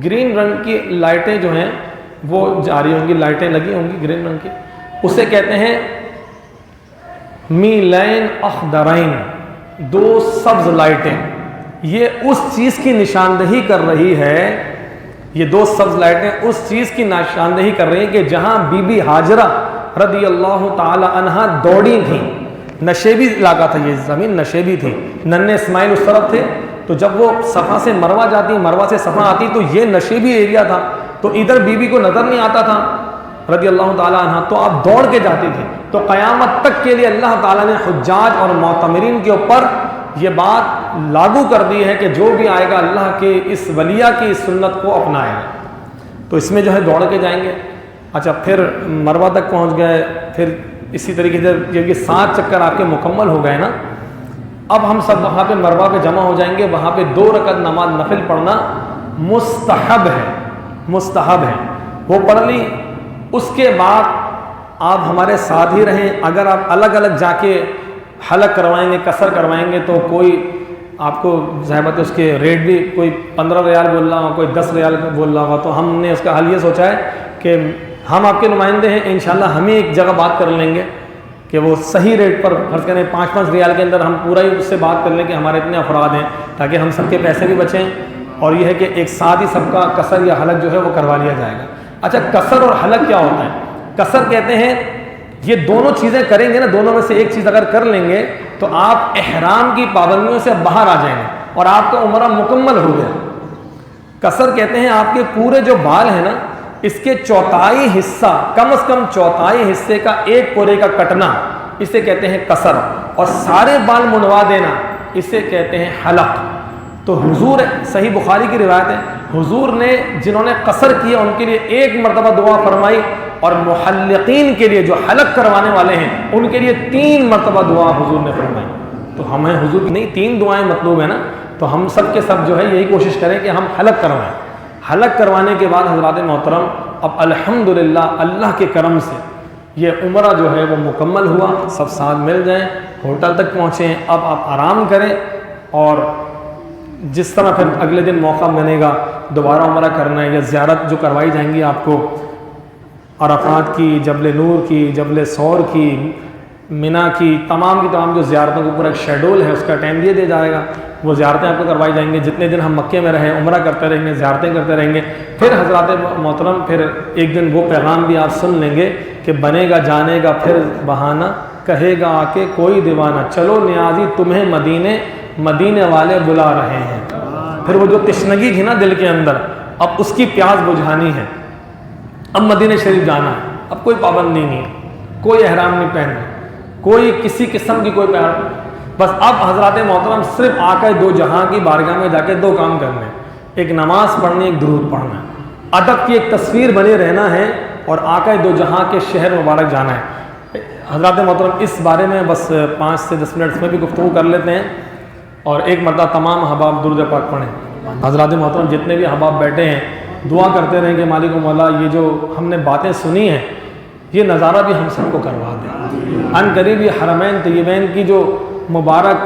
گرین رنگ کی لائٹیں جو ہیں وہ جاری ہوں گی، لائٹیں لگی ہوں گی گرین رنگ کی، اسے کہتے ہیں میلین اخضرین، 2 سبز لائٹیں، یہ اس چیز کی نشاندہی کر رہی ہے، یہ 2 سبز لائٹیں اس چیز کی نشاندہی کر رہی ہیں کہ جہاں بی بی ہاجرہ رضی اللہ تعالی عنہا دوڑی تھیں، نشیبی علاقہ تھا، یہ زمین نشیبی تھی، ننھے اسماعیل اس طرف تھے، تو جب وہ صفا سے مروہ جاتی مروہ سے صفا آتی تو یہ نشیبی ایریا تھا، تو ادھر بی بی کو نظر نہیں آتا تھا رضی اللہ تعالی عنہ، تو آپ دوڑ کے جاتی تھی۔ تو قیامت تک کے لیے اللہ تعالیٰ نے حجاج اور معتمرین کے اوپر یہ بات لاگو کر دی ہے کہ جو بھی آئے گا اللہ کے اس ولیہ کی اس سنت کو اپنائے گا، تو اس میں جو ہے دوڑ کے جائیں گے۔ اچھا پھر مروہ تک پہنچ گئے، پھر اسی طریقے سے جب یہ 7 چکر آپ کے مکمل ہو گئے نا، اب ہم سب وہاں پہ مروہ پہ جمع ہو جائیں گے، وہاں پہ 2 رکعت نماز نفل پڑھنا مستحب ہے، وہ پڑھ لی، اس کے بعد آپ ہمارے ساتھ ہی رہیں۔ اگر آپ الگ الگ جا کے حلق کروائیں گے قصر کروائیں گے تو کوئی آپ کو ظاہر اس کے ریٹ بھی کوئی 15 ریال بول رہا ہو، کوئی 10 ریال بول رہا ہوگا، تو ہم نے اس کا حل یہ سوچا ہے کہ ہم آپ کے نمائندے ہیں، انشاءاللہ ہم ہی ایک جگہ بات کر لیں گے کہ وہ صحیح ریٹ پر فرض کریں 5-5 ریال کے اندر ہم پورا ہی اس سے بات کر لیں کہ ہمارے اتنے افراد ہیں، تاکہ ہم سب کے پیسے بھی بچیں، اور یہ ہے کہ ایک ساتھ ہی سب کا قصر یا حلق جو ہے وہ کروا لیا جائے گا۔ اچھا قصر اور حلق کیا ہوتا ہے؟ قصر کہتے ہیں یہ دونوں چیزیں کریں گے نا، دونوں میں سے ایک چیز اگر کر لیں گے تو آپ احرام کی پابندیوں سے باہر آ جائیں گے اور آپ کا عمرہ مکمل ہو گیا۔ قصر کہتے ہیں آپ کے پورے جو بال ہیں نا اس کے چوتھائی حصہ، کم از کم چوتھائی حصے کا 1 پورے کا کٹنا، اسے کہتے ہیں قصر، اور سارے بال منڈوا دینا اسے کہتے ہیں حلق۔ تو حضور صحیح بخاری کی روایت ہے، حضور نے جنہوں نے قصر کیا ان کے لیے 1 مرتبہ دعا فرمائی، اور محلقین کے لیے جو حلق کروانے والے ہیں ان کے لیے 3 مرتبہ دعا حضور نے فرمائی۔ تو ہمیں حضور کی نہیں 3 دعائیں مطلوب ہیں نا، تو ہم سب کے سب جو ہے یہی کوشش کریں کہ ہم حلق کروائیں۔ حلق کروانے کے بعد حضرات محترم اب الحمدللہ اللہ کے کرم سے یہ عمرہ جو ہے وہ مکمل ہوا، سب ساتھ مل جائیں، ہوٹل تک پہنچیں، اب آپ آرام کریں، اور جس طرح پھر اگلے دن موقع ملے گا دوبارہ عمرہ کرنا ہے یا زیارت جو کروائی جائیں گی آپ کو، عرفات کی، جبل نور کی، جبل ثور کی، منی کی، تمام جو زیارتوں کو پورا ایک شیڈول ہے اس کا ٹائم دیا جائے گا، وہ زیارتیں آپ کو کروائی جائیں گے۔ جتنے دن ہم مکے میں رہیں عمرہ کرتے رہیں گے، زیارتیں کرتے رہیں گے، پھر حضرات محترم پھر ایک دن وہ پیغام بھی آپ سن لیں گے کہ بنے گا جانے گا پھر بہانہ، کہے گا آ کے کوئی دیوانہ، چلو نیازی تمہیں مدینے مدینے والے بلا رہے ہیں۔ پھر وہ جو تشنگی تھی نا دل کے اندر، اب اس کی پیاس بجھانی ہے، اب مدینہ شریف جانا ہے۔ اب کوئی پابندی نہیں ہے، کوئی احرام نہیں پہننا، کوئی کسی قسم کی کوئی پیار، بس اب حضرات محترم صرف آقا دو جہاں کی بارگاہ میں جا کے دو کام کرنے ہیں، ایک نماز پڑھنی، ایک درود پڑھنا ہے، ادب کی ایک تصویر بنے رہنا ہے، اور آقا دو جہاں کے شہر مبارک جانا ہے۔ حضرات محترم اس بارے میں بس 5 سے 10 منٹ میں بھی گفتگو کر لیتے ہیں، اور ایک مرتبہ تمام احباب درود پاک پڑھیں۔ حضرات محترم جتنے بھی احباب بیٹھے ہیں دعا کرتے رہیں کہ مالک و مولا یہ جو ہم نے باتیں سنی ہیں یہ نظارہ بھی ہم سب کو کروا دیں، ان قریب یہ حرمین طیبین کی جو مبارک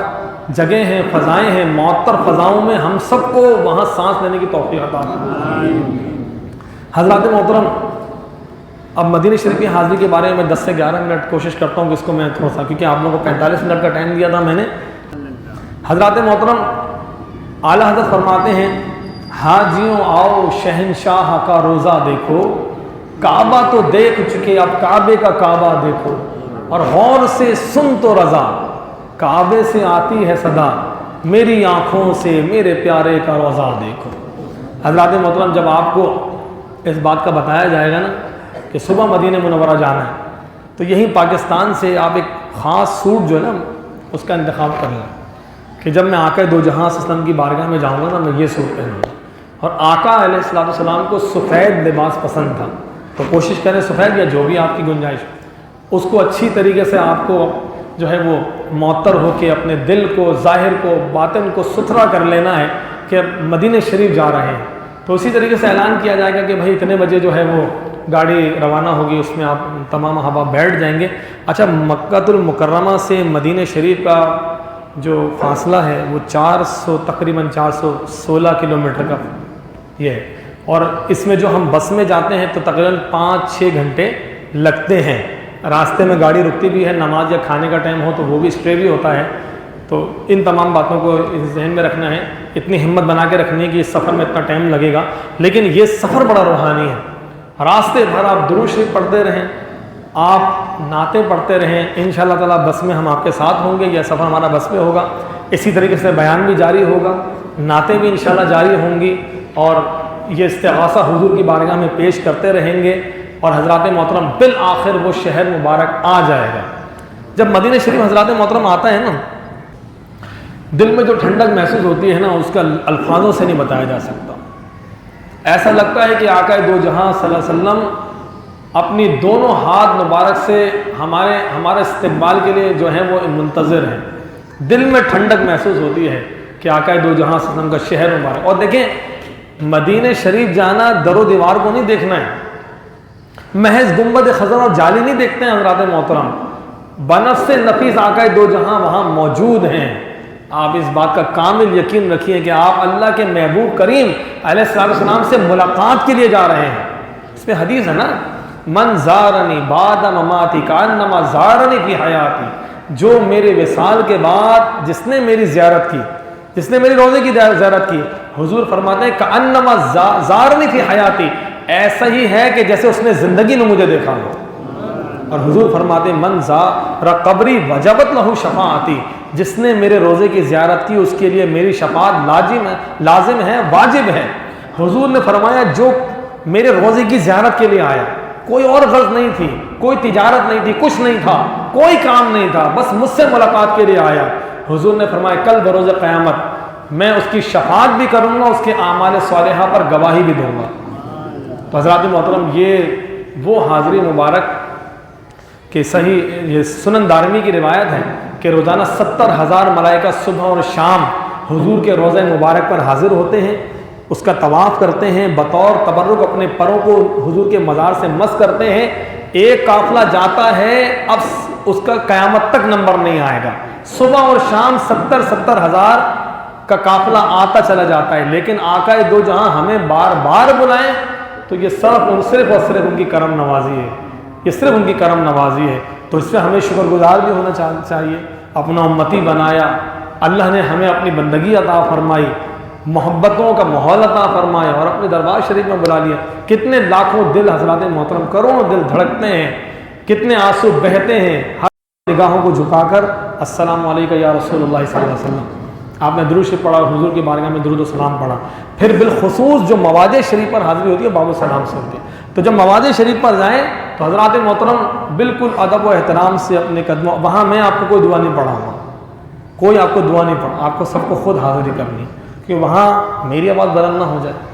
جگہ ہیں، فضائیں ہیں، معطر فضاؤں میں ہم سب کو وہاں سانس لینے کی توفیق عطا فرمائے۔ حضرات محترم اب مدینہ شریف کی حاضری کے بارے میں 10 سے 11 منٹ کوشش کرتا ہوں کہ اس کو میں تھوڑا سا، کیونکہ آپ لوگوں کو 45 منٹ کا ٹائم دیا تھا میں نے۔ حضرات محترم اعلیٰ حضرت فرماتے ہیں حاجیوں آؤ شہنشاہ کا روزہ دیکھو، کعبہ تو دیکھ چکے اب کعبے کا کعبہ دیکھو، اور غور سے سن تو رضا کعبے سے آتی ہے صدا، میری آنکھوں سے میرے پیارے کا روزہ دیکھو۔ حضرات محترم جب آپ کو اس بات کا بتایا جائے گا نا کہ صبح مدینہ منورہ جانا ہے، تو یہی پاکستان سے آپ ایک خاص سوٹ جو ہے نا اس کا انتخاب کر لیں کہ جب میں آقا دو جہاں صلی اللہ علیہ وسلم کی بارگاہ میں جاؤں گا نا میں یہ سوٹ پہنوں گا۔ اور آقا علیہ السلام کو سفید لباس پسند تھا، تو کوشش کریں سفید یا جو بھی آپ کی گنجائش اس کو اچھی طریقے سے آپ کو جو ہے وہ معطر ہو کے اپنے دل کو، ظاہر کو، باطن کو ستھرا کر لینا ہے کہ مدینہ شریف جا رہے ہیں۔ تو اسی طریقے سے اعلان کیا جائے گا کہ بھائی اتنے بجے جو ہے وہ گاڑی روانہ ہوگی، اس میں آپ تمام احباب بیٹھ جائیں گے۔ اچھا مکہ المکرمہ سے مدینہ شریف کا جو فاصلہ ہے وہ تقریباً 416 کلومیٹر کا یہ ہے، اور اس میں جو ہم بس میں جاتے ہیں تو تقریباً 5-6 گھنٹے لگتے ہیں۔ راستے میں گاڑی رکتی بھی ہے، نماز یا کھانے کا ٹائم ہو تو وہ بھی اسٹے بھی ہوتا ہے۔ تو ان تمام باتوں کو ذہن میں رکھنا ہے، اتنی ہمت بنا کے رکھنی ہے کہ اس سفر میں اتنا ٹائم لگے گا، لیکن یہ سفر بڑا روحانی ہے۔ راستے بھر آپ درود شریف پڑھتے رہیں، آپ نعتیں پڑھتے رہیں، انشاءاللہ تعالیٰ بس میں ہم آپ کے ساتھ ہوں گے، یہ سفر ہمارا بس میں ہوگا۔ اسی طریقے سے بیان بھی جاری ہوگا، نعتیں بھی انشاءاللہ جاری ہوں گی، اور یہ استغاثہ حضور کی بارگاہ میں پیش کرتے رہیں گے، اور حضرات محترم بالآخر وہ شہر مبارک آ جائے گا۔ جب مدینہ شریف حضرات محترم آتا ہے نا، دل میں جو ٹھنڈک محسوس ہوتی ہے نا اس کا الفاظوں سے نہیں بتایا جا سکتا۔ ایسا لگتا ہے کہ آقا دو جہاں صلی اللہ علیہ وسلم اپنی دونوں ہاتھ مبارک سے ہمارے استقبال کے لیے جو ہیں وہ منتظر ہیں۔ دل میں ٹھنڈک محسوس ہوتی ہے کہ آقا دو جہاں صلی اللہ علیہ وسلم کا شہر مبارک۔ اور دیکھیں مدینہ شریف جانا در و دیوار کو نہیں دیکھنا ہے، محض گنبد خضر اور جالی نہیں دیکھتے ہیں حضرات محترم، بنفس نفیس آقا دو جہاں وہاں موجود ہیں۔ آپ اس بات کا کامل یقین رکھیے کہ آپ اللہ کے محبوب کریم علیہ السلام سے ملاقات کے لیے جا رہے ہیں۔ اس میں حدیث ہے نا، من زارنی بعد مماتی کانما زارنی فی حیاتی، جو میرے وصال کے بعد جس نے میری زیارت کی، جس نے میری روزے کی زیارت کی، حضور فرماتے ہیں کانما زارنی فی حیاتی، ایسا ہی ہے کہ جیسے اس نے زندگی میں مجھے دیکھا ہو۔ اور حضور فرماتے ہیں من زار قبری وجبت لہ شفاعتی، جس نے میرے روزے کی زیارت کی اس کے لیے میری شفاعت لازم ہے، واجب ہے۔ حضور نے فرمایا جو میرے روزے کی زیارت کے لیے آیا، کوئی اور غرض نہیں تھی، کوئی تجارت نہیں تھی، کچھ نہیں تھا، کوئی کام نہیں تھا، بس مجھ سے ملاقات کے لیے آیا، حضور نے فرمایا کل بروز قیامت میں اس کی شفاعت بھی کروں گا، اس کے اعمال صالحہ پر گواہی بھی دوں گا۔ تو حضرات محترم یہ وہ حاضری مبارک کہ صحیح یہ سنن دارمی کی روایت ہے کہ روزانہ 70,000 ملائکہ صبح اور شام حضور کے روضہ مبارک پر حاضر ہوتے ہیں، اس کا طواف کرتے ہیں، بطور تبرک اپنے پروں کو حضور کے مزار سے مس کرتے ہیں۔ ایک قافلہ جاتا ہے، اب اس کا قیامت تک نمبر نہیں آئے گا، صبح اور شام 70,000 کا قافلہ آتا چلا جاتا ہے، لیکن آقا دو جہاں ہمیں بار بار بلائیں تو یہ صرف اور صرف ان کی کرم نوازی ہے، یہ صرف ان کی کرم نوازی ہے۔ تو اس سے ہمیں شکر گزار بھی ہونا چاہیے، اپنا امتی بنایا، اللہ نے ہمیں اپنی بندگی عطا فرمائی، محبتوں کا ماحول عطا فرمایا اور اپنے دربار شریف میں بلا لیا۔ کتنے لاکھوں دل حضرات محترم، کروڑوں دل دھڑکتے ہیں، کتنے آنسو بہتے ہیں ہر نگاہوں کو جھکا کر السلام علیکم یا رسول اللہ صلی اللہ علیہ وسلم۔ آپ نے درود شریف پڑھا، حضور کی بارگاہ میں درود و سلام پڑھا. پھر بالخصوص جو مواد شریف پر حاضری ہوتی ہے باب السلام سے ہوتی ہے. تو جب مواد شریف پر جائیں تو حضرات محترم بالکل ادب و احترام سے اپنے قدموں، وہاں میں آپ کو کوئی دعا نہیں پڑھاؤں گا، کوئی آپ کو دعا نہیں پڑھا، آپ کو سب کو خود حاضری کرنی ہے، کہ وہاں میری آواز بلند نہ ہو جائے.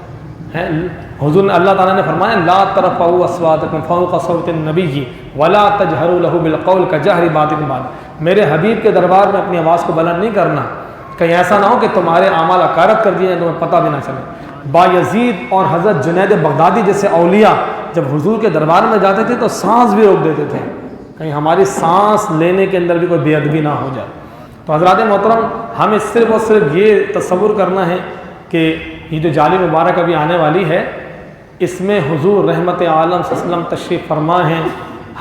حضور نے، اللہ تعالیٰ نے فرمایا لا ترفعوا اصواتکم فوق صوت النبی ولا تجہروا لہ بالقول کجہر بعضکم بعضا. میرے حبیب کے دربار میں اپنی آواز کو بلند نہیں کرنا، کہیں ایسا نہ ہو کہ تمہارے اعمال اکارت کر دیے جائیں تمہیں پتہ بھی نہ چلے. بایزید اور حضرت جنید بغدادی جیسے اولیاء جب حضور کے دربار میں جاتے تھے تو سانس بھی روک دیتے تھے، کہیں ہماری سانس لینے کے اندر بھی کوئی بے ادبی نہ ہو جائے. تو حضرات محترم ہمیں صرف اور صرف یہ تصور کرنا ہے کہ یہ جو جالی مبارک ابھی آنے والی ہے، اس میں حضور رحمت عالم صلی اللہ علیہ وسلم تشریف فرما ہیں،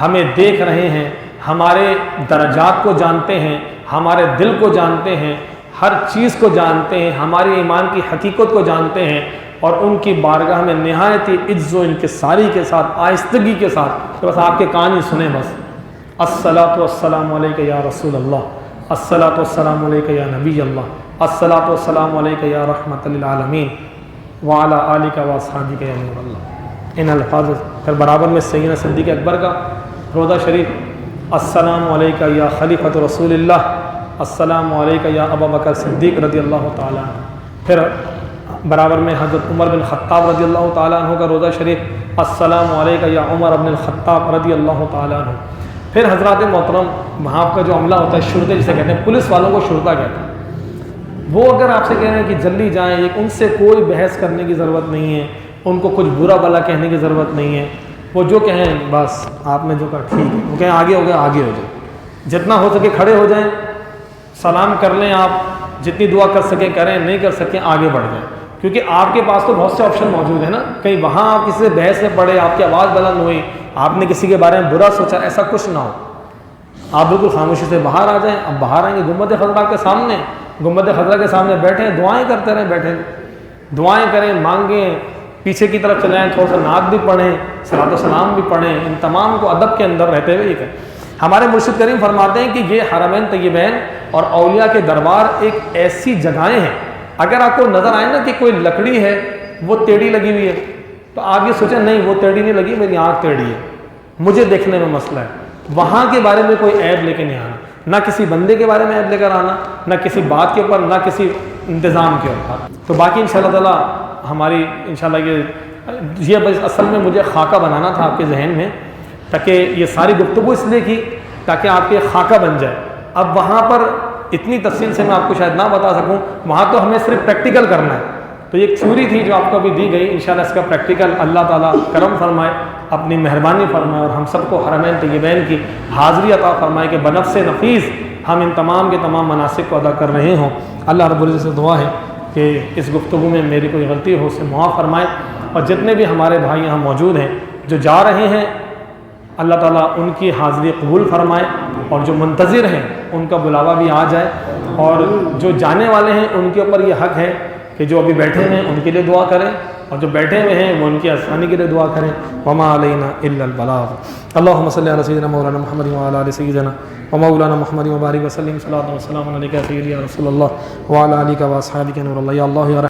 ہمیں دیکھ رہے ہیں، ہمارے درجات کو جانتے ہیں، ہمارے دل کو جانتے ہیں، ہر چیز کو جانتے ہیں، ہماری ایمان کی حقیقت کو جانتے ہیں، اور ان کی بارگاہ میں نہایت ہی عز و انکساری کے ساتھ، آہستگی کے ساتھ، بس آپ کے کان ہی سنیں بس الصلاۃ والسلام علیک یا رسول اللہ، الصلاۃ والسلام علیک یا نبی اللہ، الصلاۃ والسلام علیک یا رحمۃ للعالمین وعلی آلک واصحابک یا نور اللہ. ان الفاظ پھر برابر میں سیدنا صدیق اکبر کا روضہ شریف، السلام علیک یا خلیفۃ رسول اللہ، السلام علیک یا ابا بکر صدیق رضی اللہ تعالیٰ عنہ. پھر برابر میں حضرت عمر بن خطاب رضی اللہ تعالیٰ عنہ کا روضہ شریف، السلام علیک یا عمر بن الخطاب رضی اللہ تعالیٰ عنہ. پھر حضرات محترم وہاں کا جو عملہ ہوتا ہے شرطے جسے کہتے ہیں، پولیس والوں کو شرطہ کہتے ہیں، وہ اگر آپ سے کہہ رہے ہیں کہ جلدی جائیں، ان سے کوئی بحث کرنے کی ضرورت نہیں ہے، ان کو کچھ برا بھلا کہنے کی ضرورت نہیں ہے، وہ جو کہیں بس آپ نے جو کہا ٹھیک ہے، وہ کہیں آگے ہو گیا آگے ہو جائے، جتنا ہو سکے کھڑے ہو جائیں، سلام کر لیں، آپ جتنی دعا کر سکیں کریں، نہیں کر سکیں آگے بڑھ جائیں، کیونکہ آپ کے پاس تو بہت سے آپشن موجود ہیں نا. کہیں وہاں آپ کسی سے بحث میں پڑے، آپ کی آواز بلند ہوئی، آپ نے کسی کے بارے میں برا سوچا، ایسا کچھ نہ ہو، آپ بالکل خاموشی سے باہر آ جائیں. اب باہر آئیں گے گنبد خضرا کے سامنے، گنبد خضرا کے سامنے بیٹھیں، دعائیں کرتے رہیں، بیٹھیں دعائیں کریں، مانگیں، پیچھے کی طرف چلائیں، تھوڑا سا نعت بھی پڑھیں، صلاۃ و سلام بھی پڑھیں، ان تمام کو ادب کے اندر رہتے ہوئے یہ کریں. ہمارے مرشد کریم فرماتے ہیں کہ یہ حرمین طیبین اور اولیاء کے دربار ایک ایسی جگہیں ہیں، اگر آپ کو نظر آئے نا کہ کوئی لکڑی ہے وہ ٹیڑھی لگی ہوئی ہے تو آپ یہ سوچیں نہیں وہ ٹیڑھی نہیں لگی، میری آنکھ ٹیڑھی ہے، مجھے دیکھنے میں مسئلہ ہے. وہاں کے بارے میں کوئی عیب لے کے نہیں آنا، نہ کسی بندے کے بارے میں عیب لے کر آنا، نہ کسی بات کے اوپر، نہ کسی انتظام کے اوپر. تو باقی انشاءاللہ تعالیٰ ہماری انشاءاللہ یہ بس اصل میں مجھے خاکہ بنانا تھا آپ کے ذہن میں، تاکہ یہ ساری گفتگو اس لیے کی تاکہ آپ کے خاکہ بن جائے. اب وہاں پر اتنی تفصیل سے میں آپ کو شاید نہ بتا سکوں، وہاں تو ہمیں صرف پریکٹیکل کرنا ہے. تو یہ تھیوری تھی جو آپ کو ابھی دی گئی، انشاءاللہ اس کا پریکٹیکل اللہ تعالیٰ کرم فرمائے، اپنی مہربانی فرمائے، اور ہم سب کو حرمین طیبین کی حاضری عطا فرمائے کہ بنفس نفیس ہم ان تمام کے تمام مناسک کو ادا کر رہے ہوں. اللہ رب العزت سے دعا ہے کہ اس گفتگو میں میری کوئی غلطی ہو اسے معاف فرمائے، اور جتنے بھی ہمارے بھائی یہاں موجود ہیں جو جا رہے ہیں اللہ تعالیٰ ان کی حاضری قبول فرمائے، اور جو منتظر ہیں ان کا بلاوا بھی آ جائے، اور جو جانے والے ہیں ان کے اوپر یہ حق ہے کہ جو ابھی بیٹھے ہیں ان کے لیے دعا کریں، اور جو بیٹھے ہوئے ہیں وہ ان کی آسانی کے لیے دعا کریں. وما علینا الا البلاغ. اللهم صل علی سیدنا مولانا محمد وعلی آل سیدنا ومولانا محمد وبارک وسلم. صلاۃ و سلام علیک یا سیدی یا رسول اللہ وعلی آلک واصحابک نور اللہ. یا اللہ یا